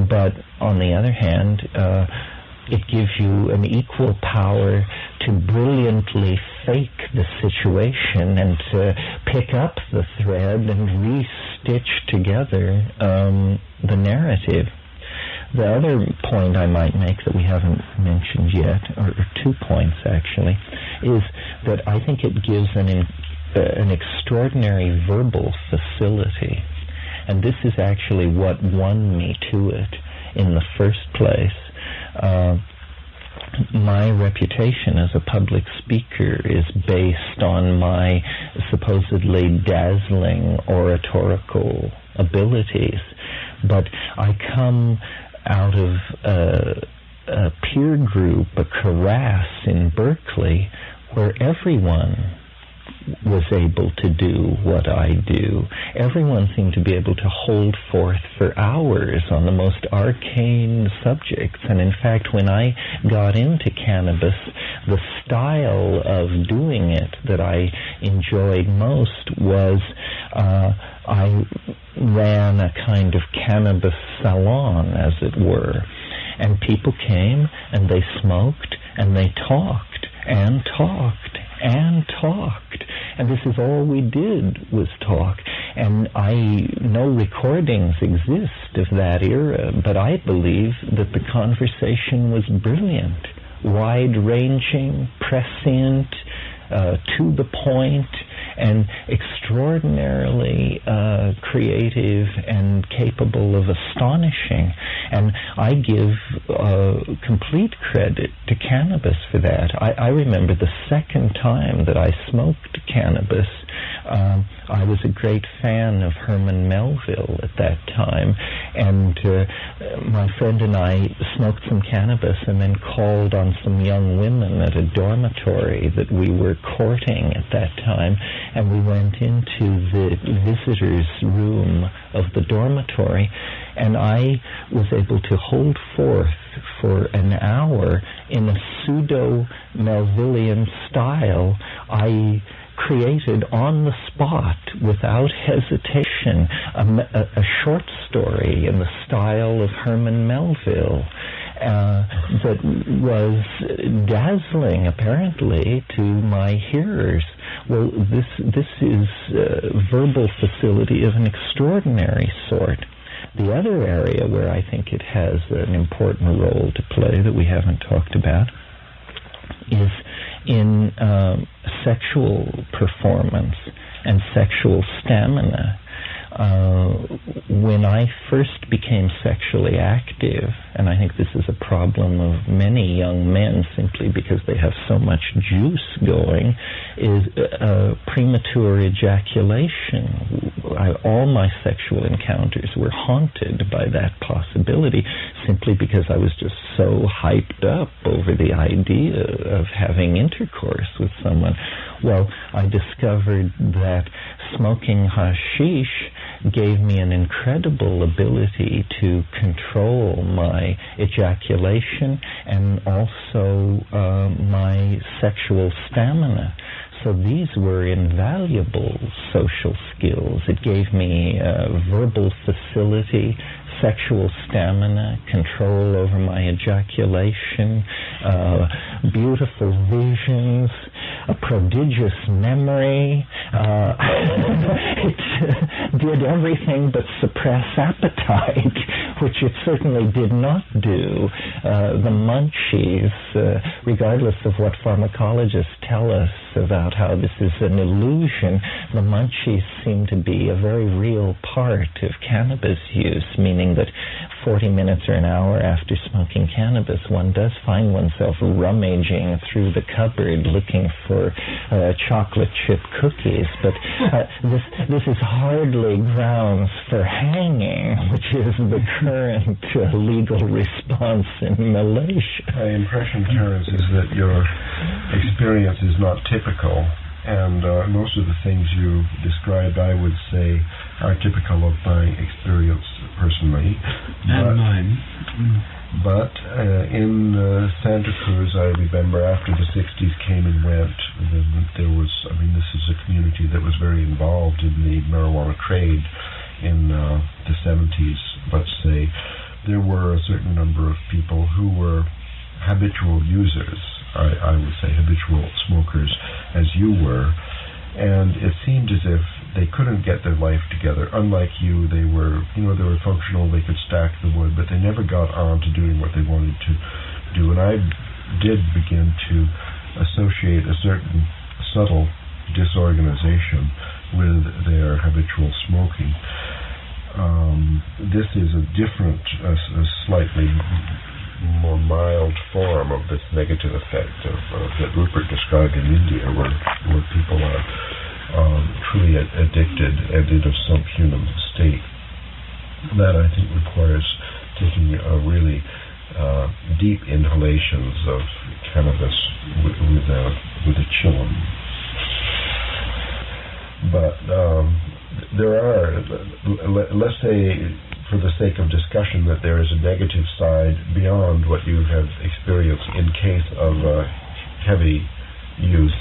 but on the other hand, it gives you an equal power to brilliantly fake the situation and to pick up the thread and re-stitch together the narrative. The other point I might make that we haven't mentioned yet, or 2 points actually, is that I think it gives an extraordinary verbal facility. And this is actually what won me to it in the first place. My reputation as a public speaker is based on my supposedly dazzling oratorical abilities, but I come out of a peer group, a karass in Berkeley, where everyone was able to do what I do. Everyone seemed to be able to hold forth for hours on the most arcane subjects. And in fact, when I got into cannabis, the style of doing it that I enjoyed most was I ran a kind of cannabis salon, as it were. And people came and they smoked and they talked and talked and talked. And this is all we did, was talk. And no recordings exist of that era, but I believe that the conversation was brilliant, wide-ranging, prescient, to the point, and extraordinarily creative and capable of astonishing. And I give complete credit to cannabis for that. I remember the second time that I smoked cannabis, I was a great fan of Herman Melville at that time, and my friend and I smoked some cannabis and then called on some young women at a dormitory that we were courting at that time, and we went into the visitors' room of the dormitory, and I was able to hold forth for an hour in a pseudo-Melvillian style. I created on the spot, without hesitation, a short story in the style of Herman Melville that was dazzling, apparently, to my hearers. Well, this is verbal facility of an extraordinary sort. The other area where I think it has an important role to play that we haven't talked about is in sexual performance and sexual stamina. When I first became sexually active, and I think this is a problem of many young men simply because they have so much juice going, is premature ejaculation. All my sexual encounters were haunted by that possibility simply because I was just so hyped up over the idea of having intercourse with someone. Well, I discovered that smoking hashish gave me an incredible ability to control my ejaculation and also my sexual stamina. So these were invaluable social skills. It gave me verbal facility, sexual stamina, control over my ejaculation, beautiful visions, a prodigious memory. It did everything but suppress appetite, which it certainly did not do. The munchies, regardless of what pharmacologists tell us about how this is an illusion, the munchies seem to be a very real part of cannabis use, meaning that 40 minutes or an hour after smoking cannabis, one does find oneself rummaging through the cupboard looking for chocolate chip cookies. But this is hardly grounds for hanging, which is the current legal response in Malaysia. My impression, Terence, is that your experience is not typical, and most of the things you described, I would say, are typical of my experience personally. And mine. But in Santa Cruz, I remember after the 60s came and went, there was, this is a community that was very involved in the marijuana trade in the 70s, let's say. There were a certain number of people who were habitual users, I would say habitual smokers, as you were, and it seemed as if they couldn't get their life together. Unlike you, they were functional, they could stack the wood, but they never got on to doing what they wanted to do. And I did begin to associate a certain subtle disorganization with their habitual smoking. This is a different, a slightly more mild form of this negative effect that Rupert described in India, where people are truly addicted and in a subhuman state. That, I think, requires taking a really deep inhalations of cannabis with a chillum. But there are, let's say, for the sake of discussion, that there is a negative side beyond what you have experienced in case of heavy use.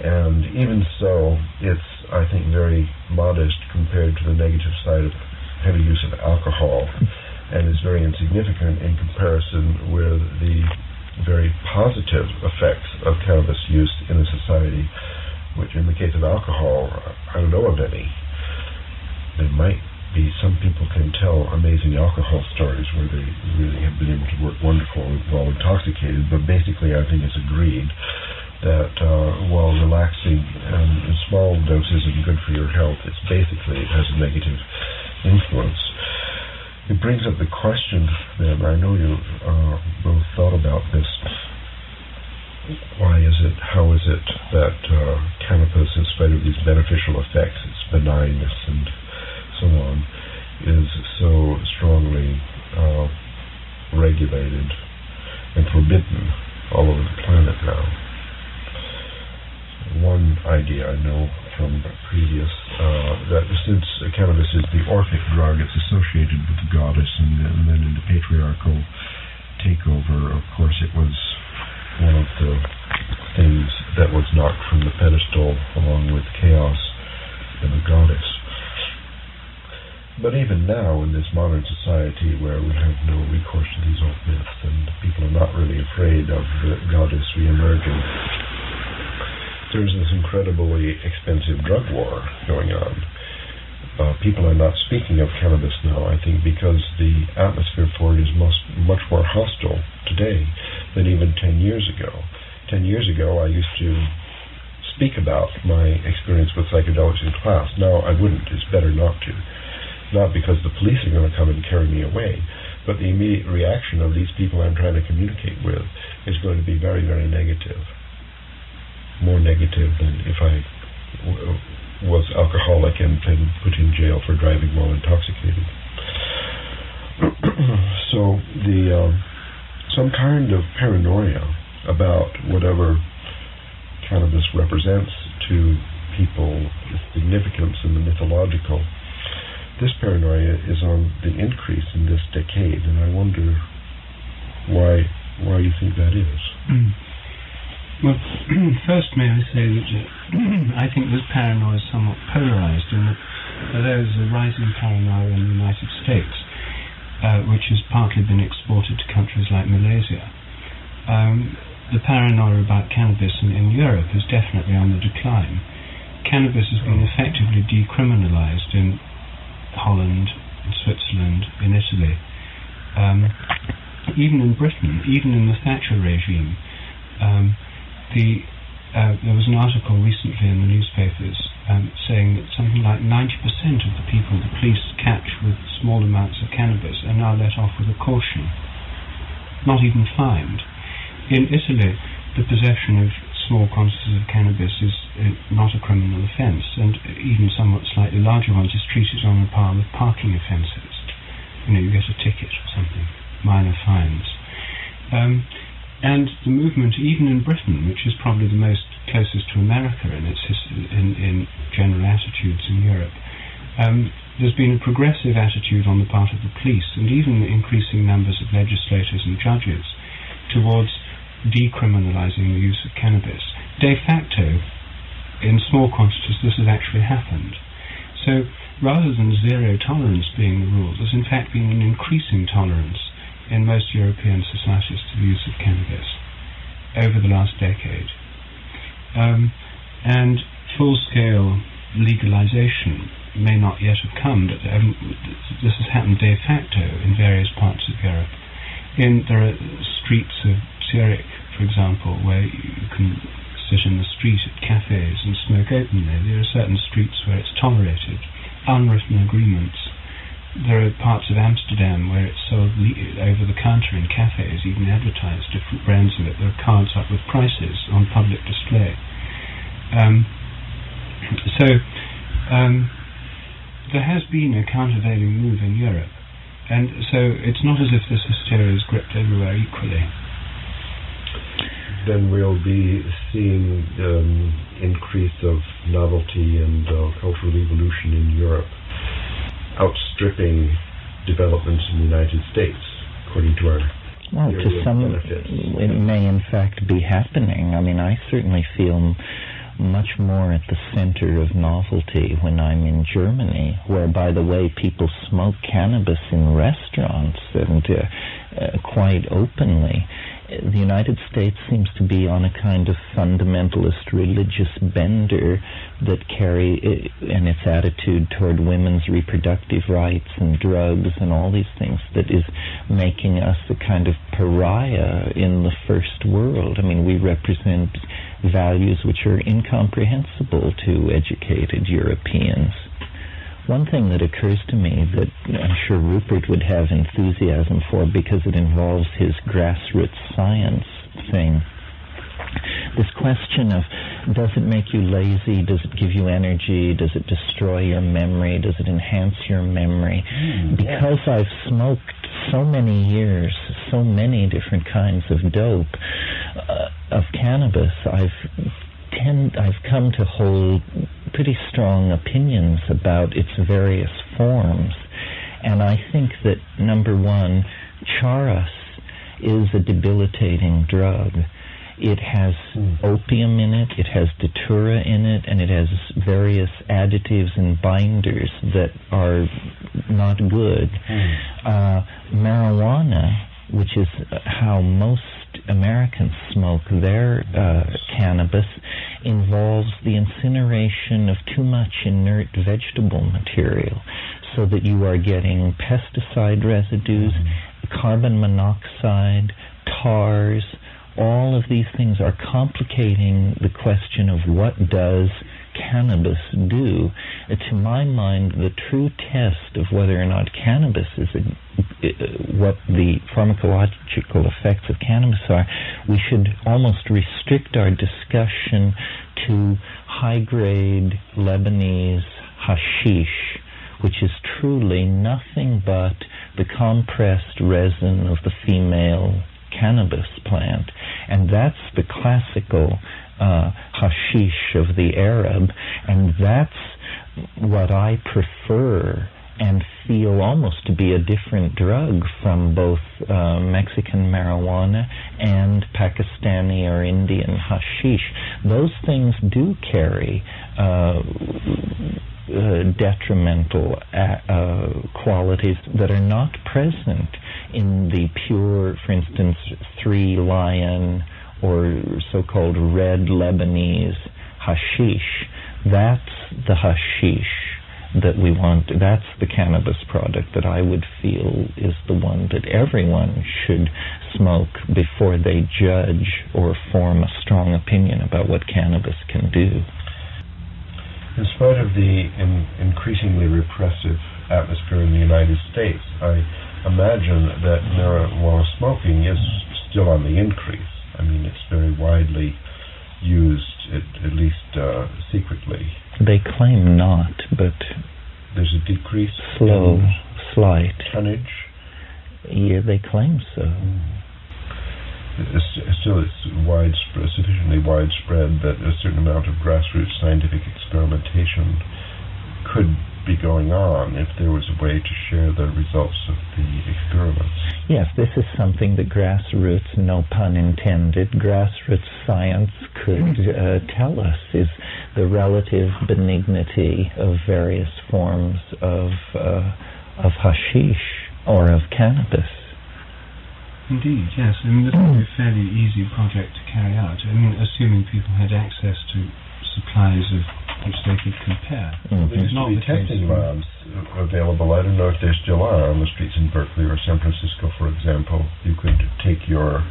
And even so, it's, I think, very modest compared to the negative side of heavy use of alcohol, and is very insignificant in comparison with the very positive effects of cannabis use in a society, which in the case of alcohol, I don't know of any. There might be, some people can tell amazing alcohol stories where they really have been able to work wonderful while intoxicated, but basically I think it's agreed that while relaxing in small doses and good for your health, it has a negative influence. It brings up the question, then, I know you both thought about this. How is it that cannabis, in spite of these beneficial effects, its benignness and so on, is so strongly regulated and forbidden all over the planet now? One idea I know from previous, that since cannabis is the orphic drug, it's associated with the goddess, and then in the patriarchal takeover, of course, it was one of the things that was knocked from the pedestal along with chaos and the goddess. But even now, in this modern society where we have no recourse to these old myths and people are not really afraid of the goddess re-emerging, there's this incredibly expensive drug war going on. People are not speaking of cannabis now, I think, because the atmosphere for it is much more hostile today than even 10 years ago. 10 years ago, I used to speak about my experience with psychedelics in class. Now I wouldn't. It's better not to. Not because the police are going to come and carry me away, but the immediate reaction of these people I'm trying to communicate with is going to be very, very negative. More negative than if I was alcoholic and been put in jail for driving while intoxicated. So some kind of paranoia about whatever cannabis represents to people, the significance and the mythological, this paranoia is on the increase in this decade, and I wonder why you think that is. Well, first may I say that I think this paranoia is somewhat polarized in that there is a rising paranoia in the United States, which has partly been exported to countries like Malaysia. The paranoia about cannabis in Europe is definitely on the decline. Cannabis has been effectively decriminalized in Holland, in Switzerland, in Italy. Even in Britain, even in the Thatcher regime, there was an article recently in the newspapers saying that something like 90% of the people the police catch with small amounts of cannabis are now let off with a caution, not even fined. In Italy, the possession of small quantities of cannabis is not a criminal offence, and even somewhat slightly larger ones is treated on a par with parking offences. You get a ticket or something, minor fines. And the movement, even in Britain, which is probably the most closest to America in its in general attitudes in Europe, there's been a progressive attitude on the part of the police and even increasing numbers of legislators and judges towards decriminalizing the use of cannabis. De facto, in small quantities, this has actually happened. So rather than zero tolerance being the rule, there's in fact been an increasing tolerance in most European societies to the use of cannabis over the last decade. And full-scale legalization may not yet have come, but this has happened de facto in various parts of Europe. There are streets of Zurich, for example, where you can sit in the street at cafes and smoke openly. There are certain streets where it's tolerated, unwritten agreements. There are parts of Amsterdam where it's sold over the counter in cafes, even advertised, different brands of it. There are cards up with prices on public display. There has been a countervailing move in Europe, and so it's not as if this hysteria is gripped everywhere equally. Then we'll be seeing increase of novelty and cultural evolution in Europe, outstripping developments in the United States, according to our to some benefits. It may in fact be happening. I mean, I certainly feel much more at the center of novelty when I'm in Germany, where, by the way, people smoke cannabis in restaurants and quite openly. The United States seems to be on a kind of fundamentalist religious bender that and its attitude toward women's reproductive rights and drugs and all these things that is making us a kind of pariah in the first world. I mean, we represent values which are incomprehensible to educated Europeans. One thing that occurs to me that I'm sure Rupert would have enthusiasm for because it involves his grassroots science thing, this question of, does it make you lazy, does it give you energy, does it destroy your memory, does it enhance your memory? Because I've smoked so many years, so many different kinds of dope, of cannabis, I've come to hold pretty strong opinions about its various forms. And I think that, number one, charas is a debilitating drug. It has opium in it, it has datura in it, and it has various additives and binders that are not good. Marijuana, which is how most Americans smoke their cannabis, involves the incineration of too much inert vegetable material, so that you are getting pesticide residues, carbon monoxide, tars. All of these things are complicating the question of what does cannabis do. To my mind, the true test of whether or not cannabis is what the pharmacological effects of cannabis are, we should almost restrict our discussion to high-grade Lebanese hashish, which is truly nothing but the compressed resin of the female cannabis plant. And that's the classical hashish of the Arab, and that's what I prefer and feel almost to be a different drug from both Mexican marijuana and Pakistani or Indian hashish. Those things do carry detrimental qualities that are not present in the pure, for instance, Three Lion or so-called red Lebanese hashish. That's the hashish that we want. That's the cannabis product that I would feel is the one that everyone should smoke before they judge or form a strong opinion about what cannabis can do. In spite of the increasingly repressive atmosphere in the United States, I imagine that marijuana smoking is still on the increase. I mean, it's very widely used, at least secretly. They claim not, but there's a decrease. Slight tonnage. Yeah, they claim so. Still, it's sufficiently widespread that a certain amount of grassroots scientific experimentation could be going on if there was a way to share the results of the experiments. Yes, this is something that grassroots, no pun intended, grassroots science could tell us, is the relative benignity of various forms of hashish or of cannabis. Indeed, yes. I mean, this would be a fairly easy project to carry out. I mean, assuming people had access to supplies of which they could compare. There used to be testing labs available. I don't know if there still are on the streets in Berkeley or San Francisco, for example. You could take your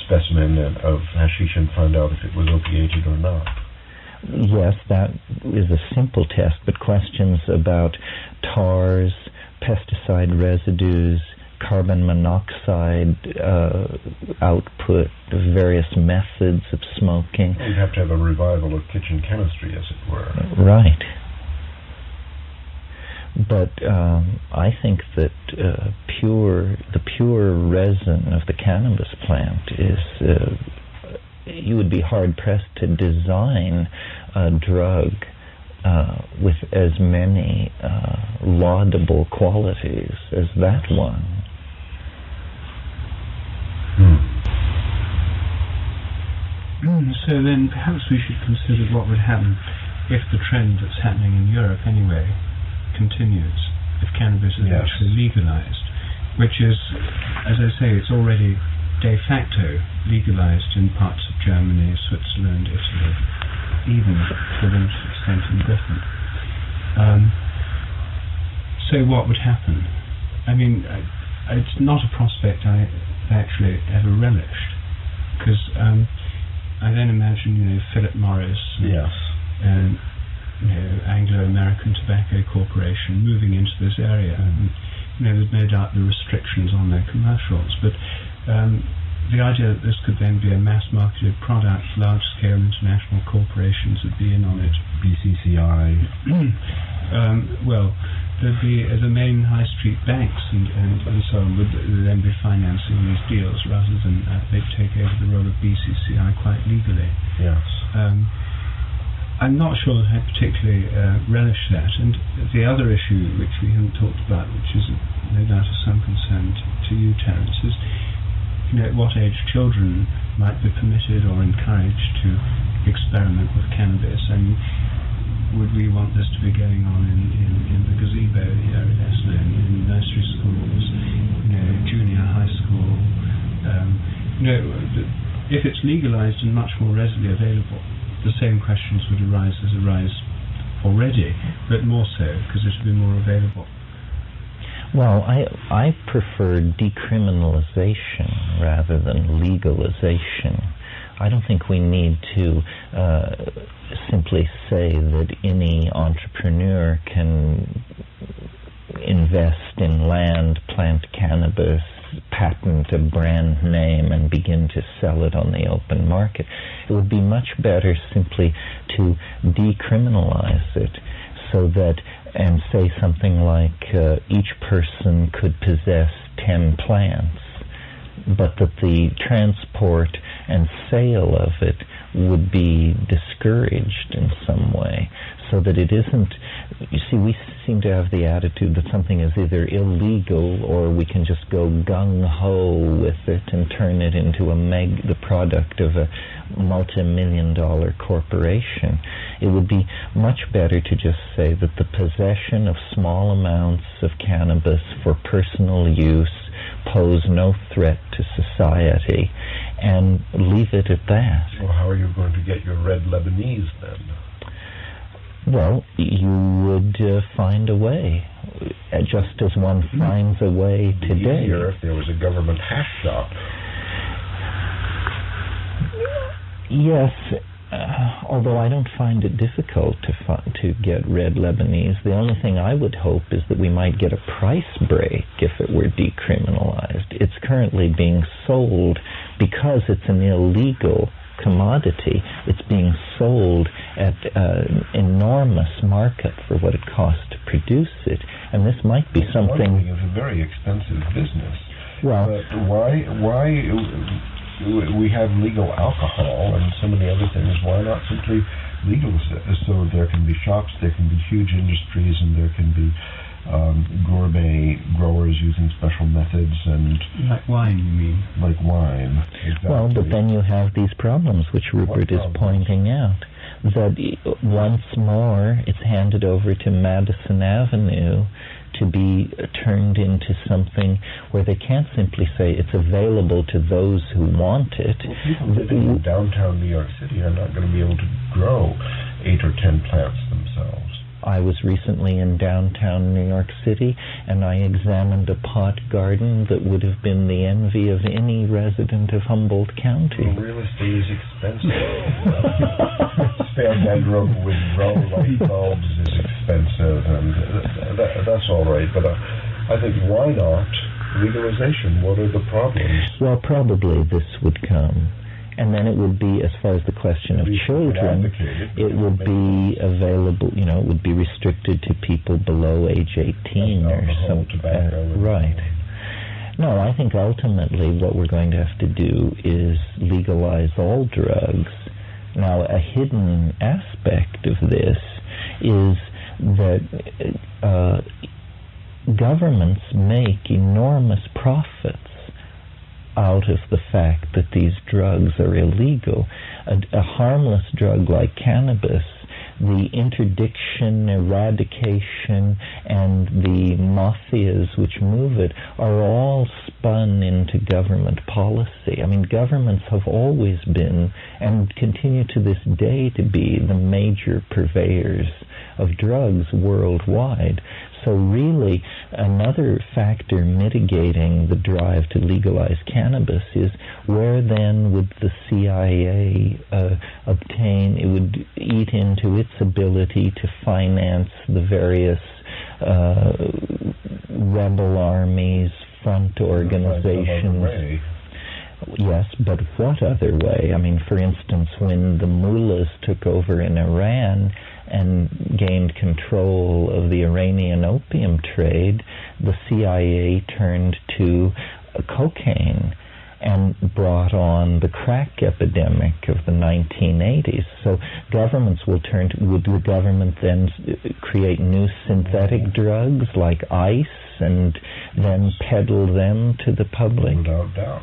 specimen of hashish and find out if it was opiated or not. Yes, that is a simple test, but questions about tars, pesticide residues, carbon monoxide output, various methods of smoking. You'd have to have a revival of kitchen chemistry, as it were. Right. But I think that the pure resin of the cannabis plant is, you would be hard-pressed to design a drug with as many laudable qualities as that one. So then perhaps we should consider what would happen if the trend that's happening in Europe anyway continues, if cannabis is actually legalized, which is, as I say, it's already de facto legalized in parts of Germany, Switzerland, Italy, even to an extent in Britain. So what would happen? I mean, it's not a prospect I actually ever relished, because I then imagine, Philip Morris Yes. and Anglo-American Tobacco Corporation moving into this area. And, there's no doubt the restrictions on their commercials, but the idea that this could then be a mass-marketed product, large-scale international corporations would be in on it. BCCI. Well, there'd be the main high street banks and so on would then be financing these deals rather than they'd take over the role of BCCI quite legally. Yes. I'm not sure that I particularly relish that. And the other issue which we haven't talked about, which is no doubt of some concern to you, Terence, is at what age children might be permitted or encouraged to experiment with cannabis. And would we want this to be going on in the gazebo here at Esslin, in nursery schools, junior high school? If it's legalized and much more readily available, the same questions would arise as arise already, but more so because it would be more available. Well, I prefer decriminalization rather than legalization. I don't think we need to simply say that any entrepreneur can invest in land, plant cannabis, patent a brand name, and begin to sell it on the open market. It would be much better simply to decriminalize it so that, and say something like each person could possess 10 plants, but that the transport and sale of it would be discouraged in some way, so that it isn't. You see, we seem to have the attitude that something is either illegal or we can just go gung-ho with it and turn it into the product of a multi-million-dollar corporation. It would be much better to just say that the possession of small amounts of cannabis for personal use pose no threat to society, and leave it at that. Well, how are you going to get your red Lebanese then? Well, you would find a way, just as one finds a way today. Easier if there was a government hash shop. Yes, although I don't find it difficult to get red Lebanese. The only thing I would hope is that we might get a price break if it were decriminalized. It's currently being sold because it's an illegal commodity. It's being sold at an enormous market for what it costs to produce it, and this might be something. It's a very expensive business. Well, but why we have legal alcohol and so many other things? Why not simply legal so there can be shops, there can be huge industries, and there can be gourmet growers using special methods and... Like wine, you mean? Like wine, exactly. Well, but then you have these problems which Rupert is pointing out, that once more it's handed over to Madison Avenue to be turned into something where they can't simply say it's available to those who want it. Well, people living in downtown New York City are not going to be able to grow 8 or 10 plants themselves. I was recently in downtown New York City, and I examined a pot garden that would have been the envy of any resident of Humboldt County. Well, real estate is expensive. Spare bedroom with grow light bulbs is expensive, and that's all right. But I think, why not legalization? What are the problems? Well, probably this would come. And then it would be, as far as the question of children, it would be available, it would be restricted to people below age 18 or something. Right. No, I think ultimately what we're going to have to do is legalize all drugs. Now, a hidden aspect of this is that governments make enormous profits out of the fact that these drugs are illegal. A harmless drug like cannabis, the interdiction, eradication, and the mafias which move it are all spun into government policy. I mean, governments have always been, and continue to this day to be, the major purveyors of drugs worldwide. So really, another factor mitigating the drive to legalize cannabis is where then would the CIA obtain, it would eat into its ability to finance the various rebel armies, front organizations. Yes, but what other way? I mean, for instance, when the mullahs took over in Iran and gained control of the Iranian opium trade, the CIA turned to cocaine and brought on the crack epidemic of the 1980s. So governments will turn to, would the government then create new synthetic drugs like ice and then peddle them to the public? Without doubt.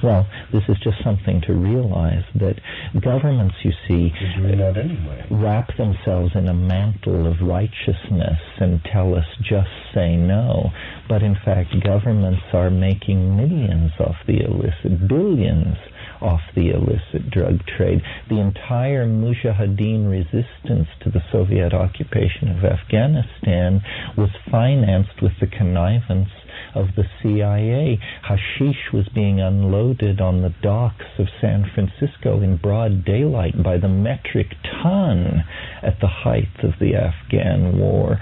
Well, this is just something to realize that governments, you see, doing that anyway, wrap themselves in a mantle of righteousness and tell us just say no. But in fact, governments are making millions off the illicit, billions off the illicit drug trade. The entire Mujahideen resistance to the Soviet occupation of Afghanistan was financed with the connivance of the CIA. Hashish was being unloaded on the docks of San Francisco in broad daylight by the metric ton at the height of the Afghan war.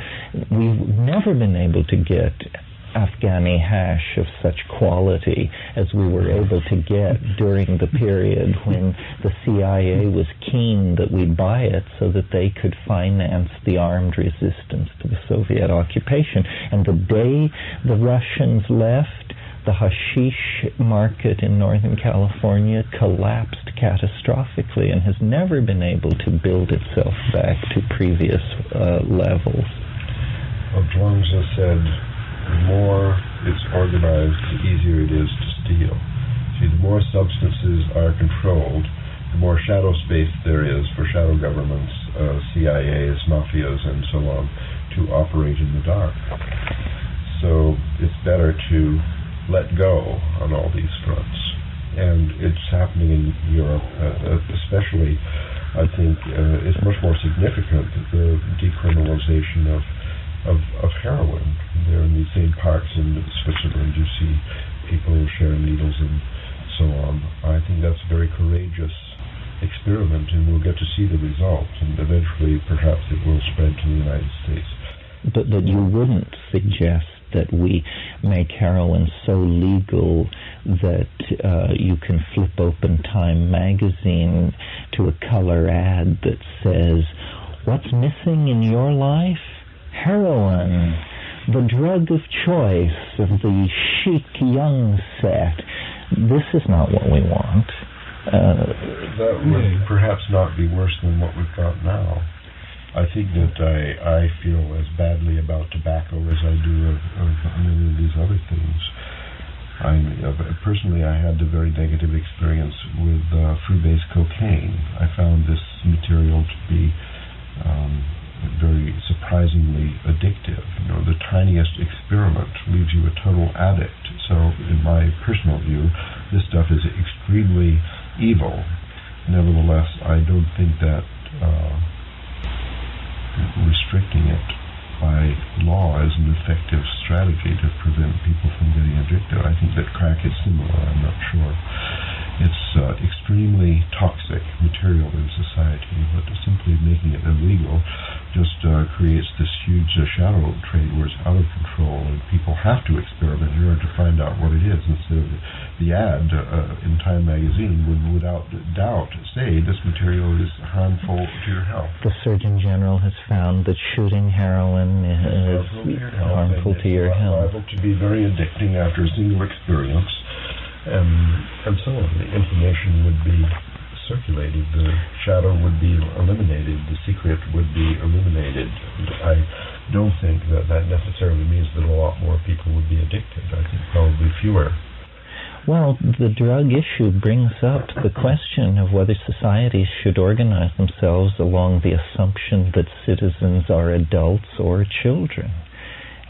We've never been able to get Afghani hash of such quality as we were able to get during the period when the CIA was keen that we buy it so that they could finance the armed resistance to the Soviet occupation. And the day the Russians left, the hashish market in Northern California collapsed catastrophically and has never been able to build itself back to previous levels. Well, Jones has said, the more it's organized, the easier it is to steal. See, the more substances are controlled, the more shadow space there is for shadow governments, CIAs, mafias, and so on, to operate in the dark. So it's better to let go on all these fronts. And it's happening in Europe, especially, I think, it's much more significant, the decriminalization of heroin. There in these same parks in Switzerland, you see people sharing needles and so on. I think that's a very courageous experiment, and we'll get to see the results, and eventually perhaps it will spread to the United States. But you wouldn't suggest that we make heroin so legal that you can flip open Time magazine to a color ad that says, "What's missing in your life? Heroin, the drug of choice of the chic young set." This is not what we want. That would perhaps not be worse than what we've got now. I think that I feel as badly about tobacco as I do of many of these other things. Personally, I had a very negative experience with free-base cocaine. I found this material to be very surprisingly addictive. You know, the tiniest experiment leaves you a total addict. So, in my personal view, this stuff is extremely evil. Nevertheless, I don't think that restricting it by law is an effective strategy to prevent people from getting addicted. I think that crack is similar. I'm not sure. It's extremely toxic material in society, but simply making it illegal just creates this huge shadow trade where it's out of control, and people have to experiment in order to find out what it is. Instead of the ad in Time magazine would without doubt say this material is harmful to your health. The Surgeon General has found that shooting heroin is harmful to your health. Liable to be very addicting after a single experience. And so on. The information would be circulated, the shadow would be eliminated, the secret would be eliminated. And I don't think that necessarily means that a lot more people would be addicted. I think probably fewer. Well, the drug issue brings up the question of whether societies should organize themselves along the assumption that citizens are adults or children.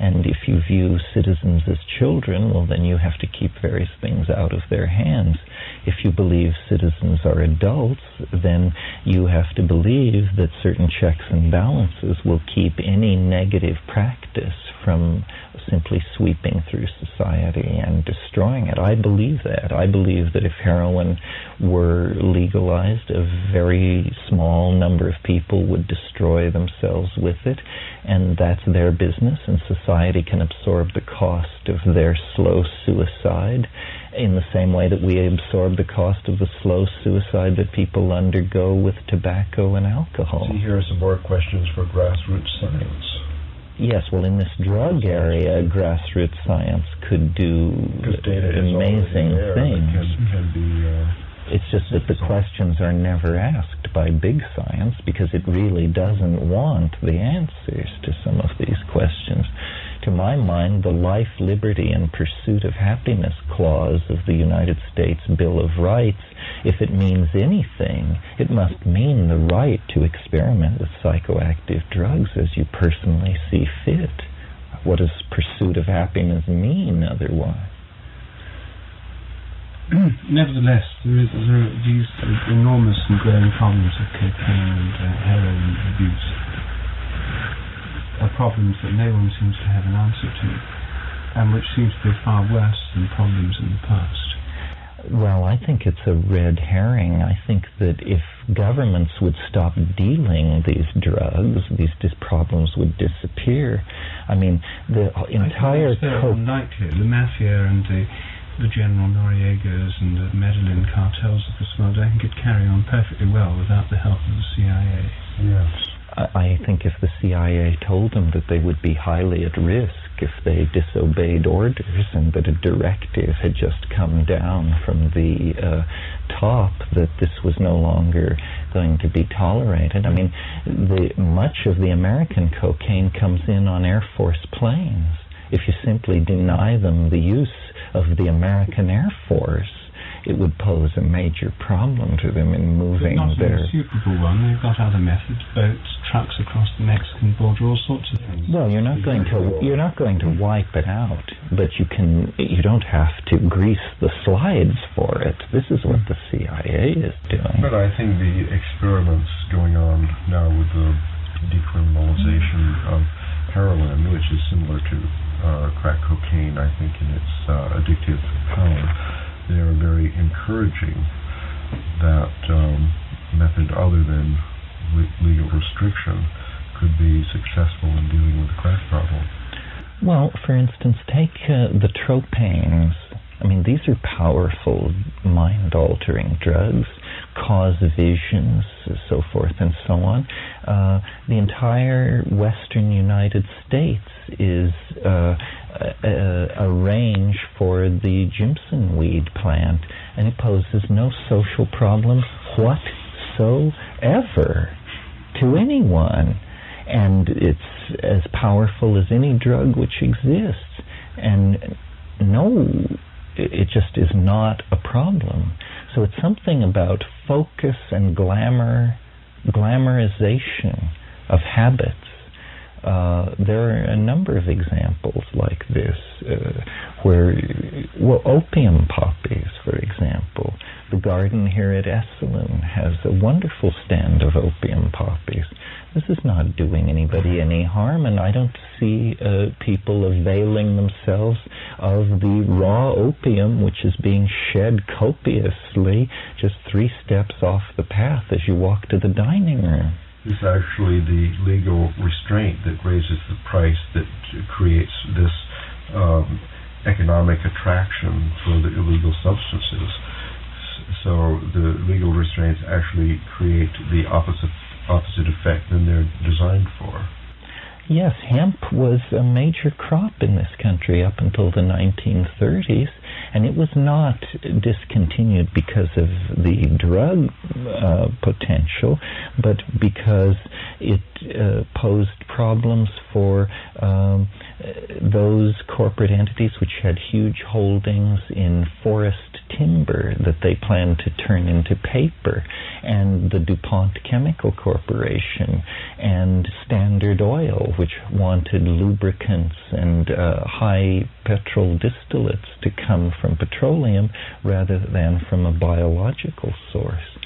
And if you view citizens as children, well, then you have to keep various things out of their hands. If you believe citizens are adults, then you have to believe that certain checks and balances will keep any negative practice from simply sweeping through society and destroying it. I believe that. I believe that if heroin were legalized, a very small number of people would destroy themselves with it, and that's their business, and society can absorb the cost of their slow suicide in the same way that we absorb the cost of the slow suicide that people undergo with tobacco and alcohol. See, here are some more questions for grassroots science. Yes, well, in this drug area, grassroots science could do amazing things. It's just that the questions are never asked by big science because it really doesn't want the answers to some of these questions. To my mind, the life, liberty, and pursuit of happiness clause of the United States Bill of Rights, if it means anything, it must mean the right to experiment with psychoactive drugs as you personally see fit. What does pursuit of happiness mean otherwise? Nevertheless, there are these enormous and growing problems of cocaine and heroin abuse. Are problems that no one seems to have an answer to, and which seems to be far worse than problems in the past. Well, I think it's a red herring. I think that if governments would stop dealing these drugs, these problems would disappear. I mean, the entire... The mafia and the General Noriegas and the Medellin cartels of this world, I think could carry on perfectly well without the help of the CIA. Yes. I think if the CIA told them that they would be highly at risk if they disobeyed orders and that a directive had just come down from the top that this was no longer going to be tolerated. I mean, much of the American cocaine comes in on Air Force planes. If you simply deny them the use of the American Air Force, it would pose a major problem to them in moving their... But not a suitable one. They've got other methods, boats, trucks across the Mexican border, all sorts of things. Well, you're not going to wipe it out, but you don't have to grease the slides for it. This is what the CIA is doing. But I think the experiments going on now with the decriminalization of heroin, which is similar to crack cocaine, I think, in its addictive power, they are very encouraging that method other than legal restriction could be successful in dealing with the crack problem. Well, for instance, take the tropanes. I mean, these are powerful, mind-altering drugs, cause visions, so forth and so on. The entire western United States is a range for the Jimson weed plant, and it poses no social problem whatsoever to anyone. And it's as powerful as any drug which exists. And it just is not a problem. So it's something about focus and glamorization of habits. There are a number of examples like this, opium poppies, for example. The garden here at Esalen has a wonderful stand of opium poppies. This is not doing anybody any harm, and I don't see people availing themselves of the raw opium which is being shed copiously just 3 steps off the path as you walk to the dining room. It's actually the legal restraint that raises the price that creates this economic attraction for the illegal substances. So the legal restraints actually create the opposite effect than they're designed for. Yes, hemp was a major crop in this country up until the 1930s, and it was not discontinued because of the drug potential, but because it posed problems for those corporate entities which had huge holdings in forest timber that they planned to turn into paper, and the DuPont Chemical Corporation, and Standard Oil, which wanted lubricants and high petrol distillates to come from petroleum rather than from a biological source.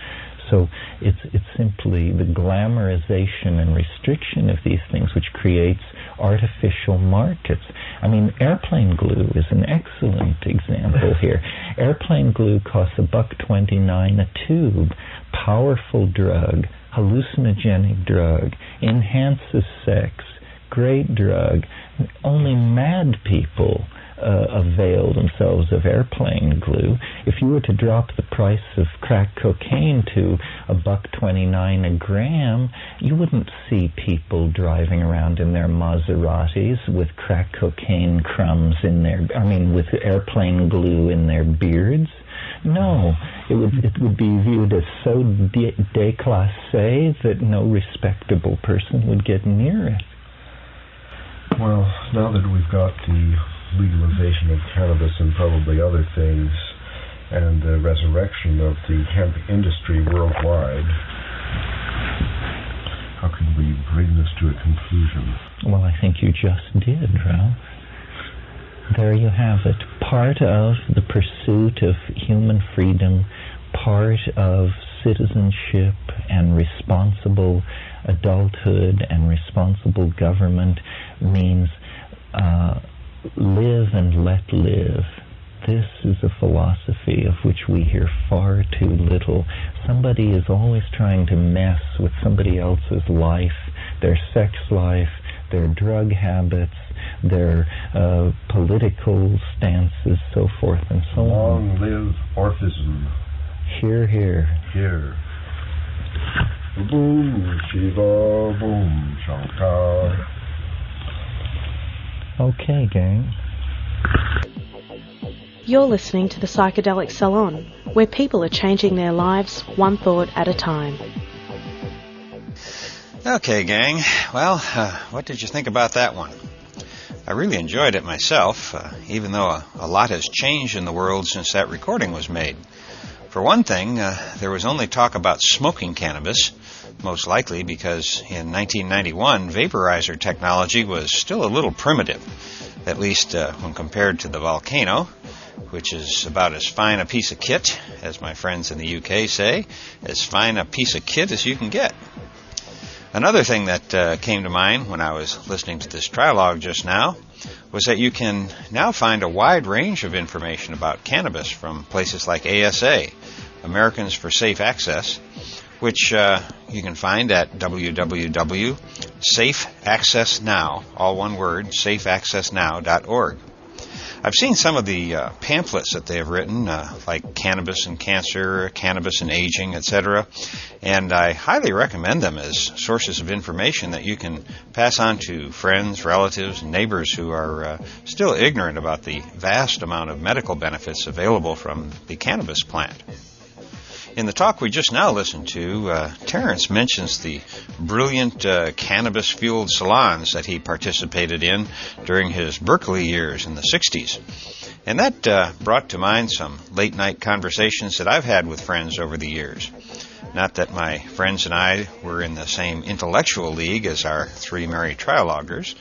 So it's simply the glamorization and restriction of these things which creates artificial markets. I mean, airplane glue is an excellent example here. Airplane glue costs $1.29 a tube. Powerful drug, hallucinogenic drug, enhances sex, great drug. Only mad people avail themselves of airplane glue. If you were to drop the price of crack cocaine to $1.29 a gram, you wouldn't see people driving around in their Maseratis with crack cocaine crumbs in with airplane glue in their beards. No, it would be viewed as so déclassé that no respectable person would get near it. Well, now that we've got the legalization of cannabis and probably other things, and the resurrection of the hemp industry worldwide, how can we bring this to a conclusion? Well, I think you just did, Ralph. There you have it. Part of the pursuit of human freedom, part of citizenship and responsible adulthood and responsible government means live and let live. This is a philosophy of which we hear far too little. Somebody is always trying to mess with somebody else's life, their sex life, their drug habits, their political stances, so forth and so on. Long live Orphism. Hear, hear. Here. Boom, Shiva, boom, Shankar. Okay, gang. You're listening to the Psychedelic Salon, where people are changing their lives one thought at a time. Okay, gang. Well, what did you think about that one? I really enjoyed it myself, even though a lot has changed in the world since that recording was made. For one thing, there was only talk about smoking cannabis, most likely because in 1991, vaporizer technology was still a little primitive, at least when compared to the Volcano, which is about as fine a piece of kit, as my friends in the UK say, as fine a piece of kit as you can get. Another thing that came to mind when I was listening to this Trialogue just now was that you can now find a wide range of information about cannabis from places like ASA, Americans for Safe Access, which you can find at www.safeaccessnow, all one word, safeaccessnow.org. I've seen some of the pamphlets that they have written, like Cannabis and Cancer, Cannabis and Aging, etc., and I highly recommend them as sources of information that you can pass on to friends, relatives, and neighbors who are still ignorant about the vast amount of medical benefits available from the cannabis plant. In the talk we just now listened to, Terence mentions the brilliant cannabis-fueled salons that he participated in during his Berkeley years in the 60s. And that brought to mind some late-night conversations that I've had with friends over the years. Not that my friends and I were in the same intellectual league as our three merry trialoguers.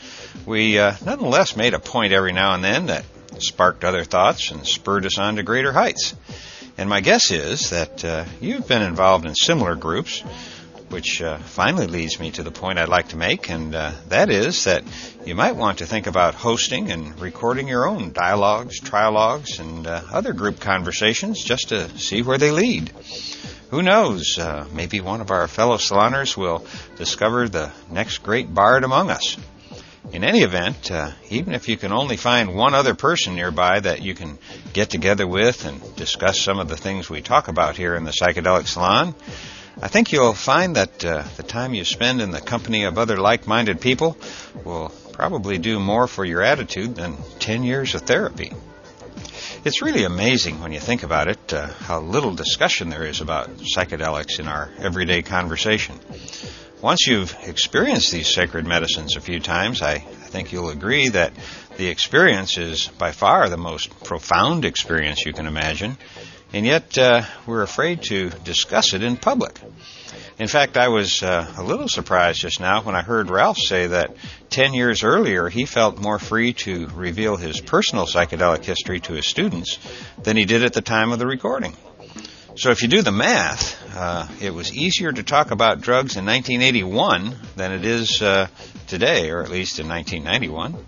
We nonetheless made a point every now and then that sparked other thoughts and spurred us on to greater heights. And my guess is that you've been involved in similar groups, which finally leads me to the point I'd like to make, and that is that you might want to think about hosting and recording your own dialogues, trialogues, and other group conversations just to see where they lead. Who knows, maybe one of our fellow saloners will discover the next great bard among us. In any event, even if you can only find one other person nearby that you can get together with and discuss some of the things we talk about here in the Psychedelic Salon, I think you'll find that the time you spend in the company of other like-minded people will probably do more for your attitude than 10 years of therapy. It's really amazing when you think about it, how little discussion there is about psychedelics in our everyday conversation. Once you've experienced these sacred medicines a few times, I think you'll agree that The experience is by far the most profound experience you can imagine, and yet we're afraid to discuss it in public. In fact, I was a little surprised just now when I heard Ralph say that 10 years earlier he felt more free to reveal his personal psychedelic history to his students than he did at the time of the recording. So if you do the math, it was easier to talk about drugs in 1981 than it is today, or at least in 1991.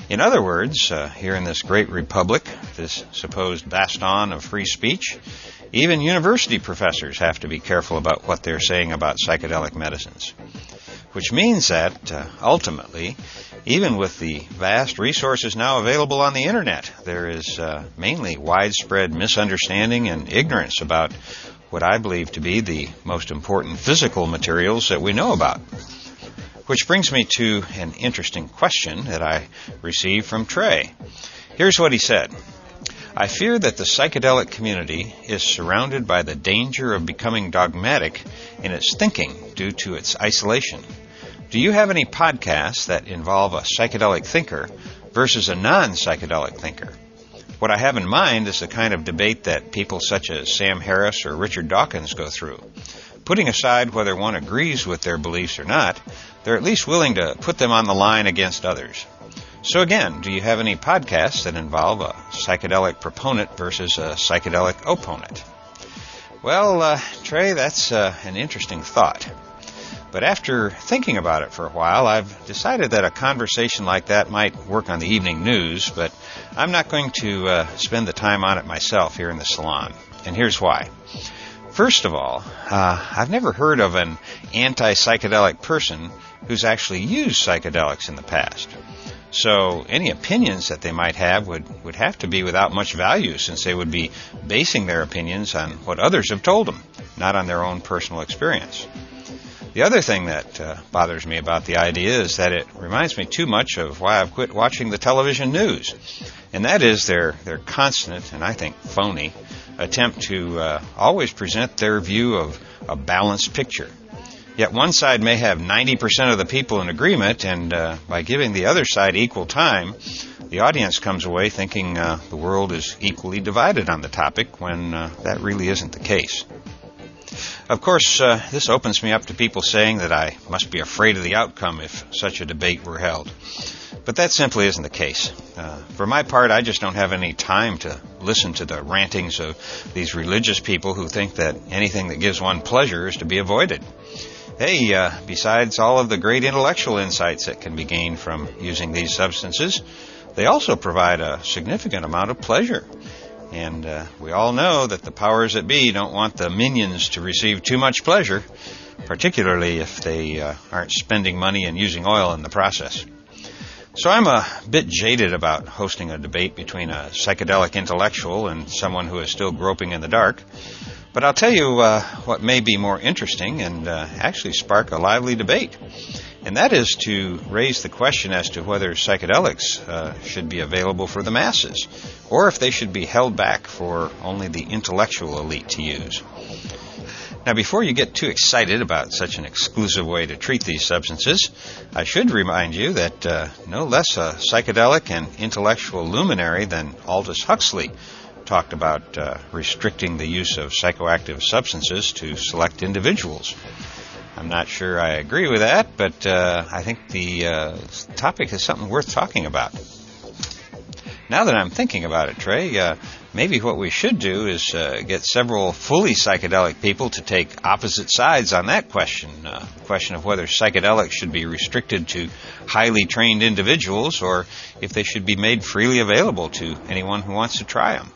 In other words, here in this great republic, this supposed bastion of free speech, even university professors have to be careful about what they're saying about psychedelic medicines. Which means that, ultimately, even with the vast resources now available on the Internet, there is mainly widespread misunderstanding and ignorance about what I believe to be the most important physical materials that we know about. Which brings me to an interesting question that I received from Trey. Here's what he said. I fear that the psychedelic community is surrounded by the danger of becoming dogmatic in its thinking due to its isolation. Do you have any podcasts that involve a psychedelic thinker versus a non-psychedelic thinker? What I have in mind is the kind of debate that people such as Sam Harris or Richard Dawkins go through. Putting aside whether one agrees with their beliefs or not, they're at least willing to put them on the line against others. So again, do you have any podcasts that involve a psychedelic proponent versus a psychedelic opponent? Well, Trey, that's an interesting thought. But after thinking about it for a while, I've decided that a conversation like that might work on the evening news, but I'm not going to spend the time on it myself here in the salon. And here's why. First of all, I've never heard of an anti-psychedelic person who's actually used psychedelics in the past. So any opinions that they might have would have to be without much value, since they would be basing their opinions on what others have told them, not on their own personal experience. The other thing that bothers me about the idea is that it reminds me too much of why I've quit watching the television news, and that is their constant, and I think phony, attempt to always present their view of a balanced picture. Yet one side may have 90% of the people in agreement, and by giving the other side equal time, the audience comes away thinking the world is equally divided on the topic, when that really isn't the case. Of course, this opens me up to people saying that I must be afraid of the outcome if such a debate were held. But that simply isn't the case. For my part, I just don't have any time to listen to the rantings of these religious people who think that anything that gives one pleasure is to be avoided. Hey, besides all of the great intellectual insights that can be gained from using these substances, they also provide a significant amount of pleasure. And we all know that the powers that be don't want the minions to receive too much pleasure, particularly if they aren't spending money and using oil in the process. So I'm a bit jaded about hosting a debate between a psychedelic intellectual and someone who is still groping in the dark. But I'll tell you what may be more interesting and actually spark a lively debate. And that is to raise the question as to whether psychedelics should be available for the masses, or if they should be held back for only the intellectual elite to use. Now, before you get too excited about such an exclusive way to treat these substances, I should remind you that no less a psychedelic and intellectual luminary than Aldous Huxley talked about restricting the use of psychoactive substances to select individuals. I'm not sure I agree with that, but I think the topic is something worth talking about. Now that I'm thinking about it, Trey, maybe what we should do is get several fully psychedelic people to take opposite sides on that question, the question of whether psychedelics should be restricted to highly trained individuals or if they should be made freely available to anyone who wants to try them.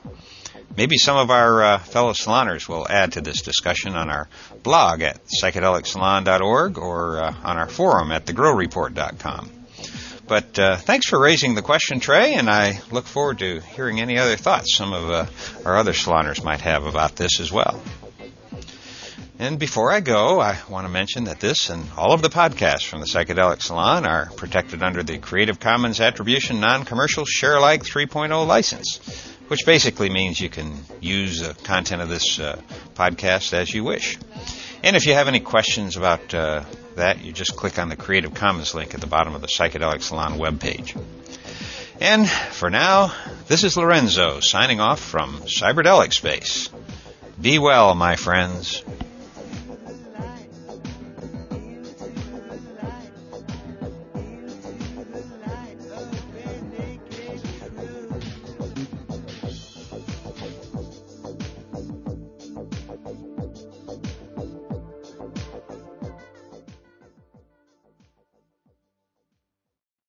Maybe some of our fellow saloners will add to this discussion on our blog at psychedelicsalon.org or on our forum at thegrowreport.com. But thanks for raising the question, Trey, and I look forward to hearing any other thoughts some of our other saloners might have about this as well. And before I go, I want to mention that this and all of the podcasts from the Psychedelic Salon are protected under the Creative Commons Attribution Non-Commercial Share-alike 3.0 license, which basically means you can use the content of this podcast as you wish. And if you have any questions about that, you just click on the Creative Commons link at the bottom of the Psychedelic Salon webpage. And for now, this is Lorenzo signing off from Cyberdelic Space. Be well, my friends.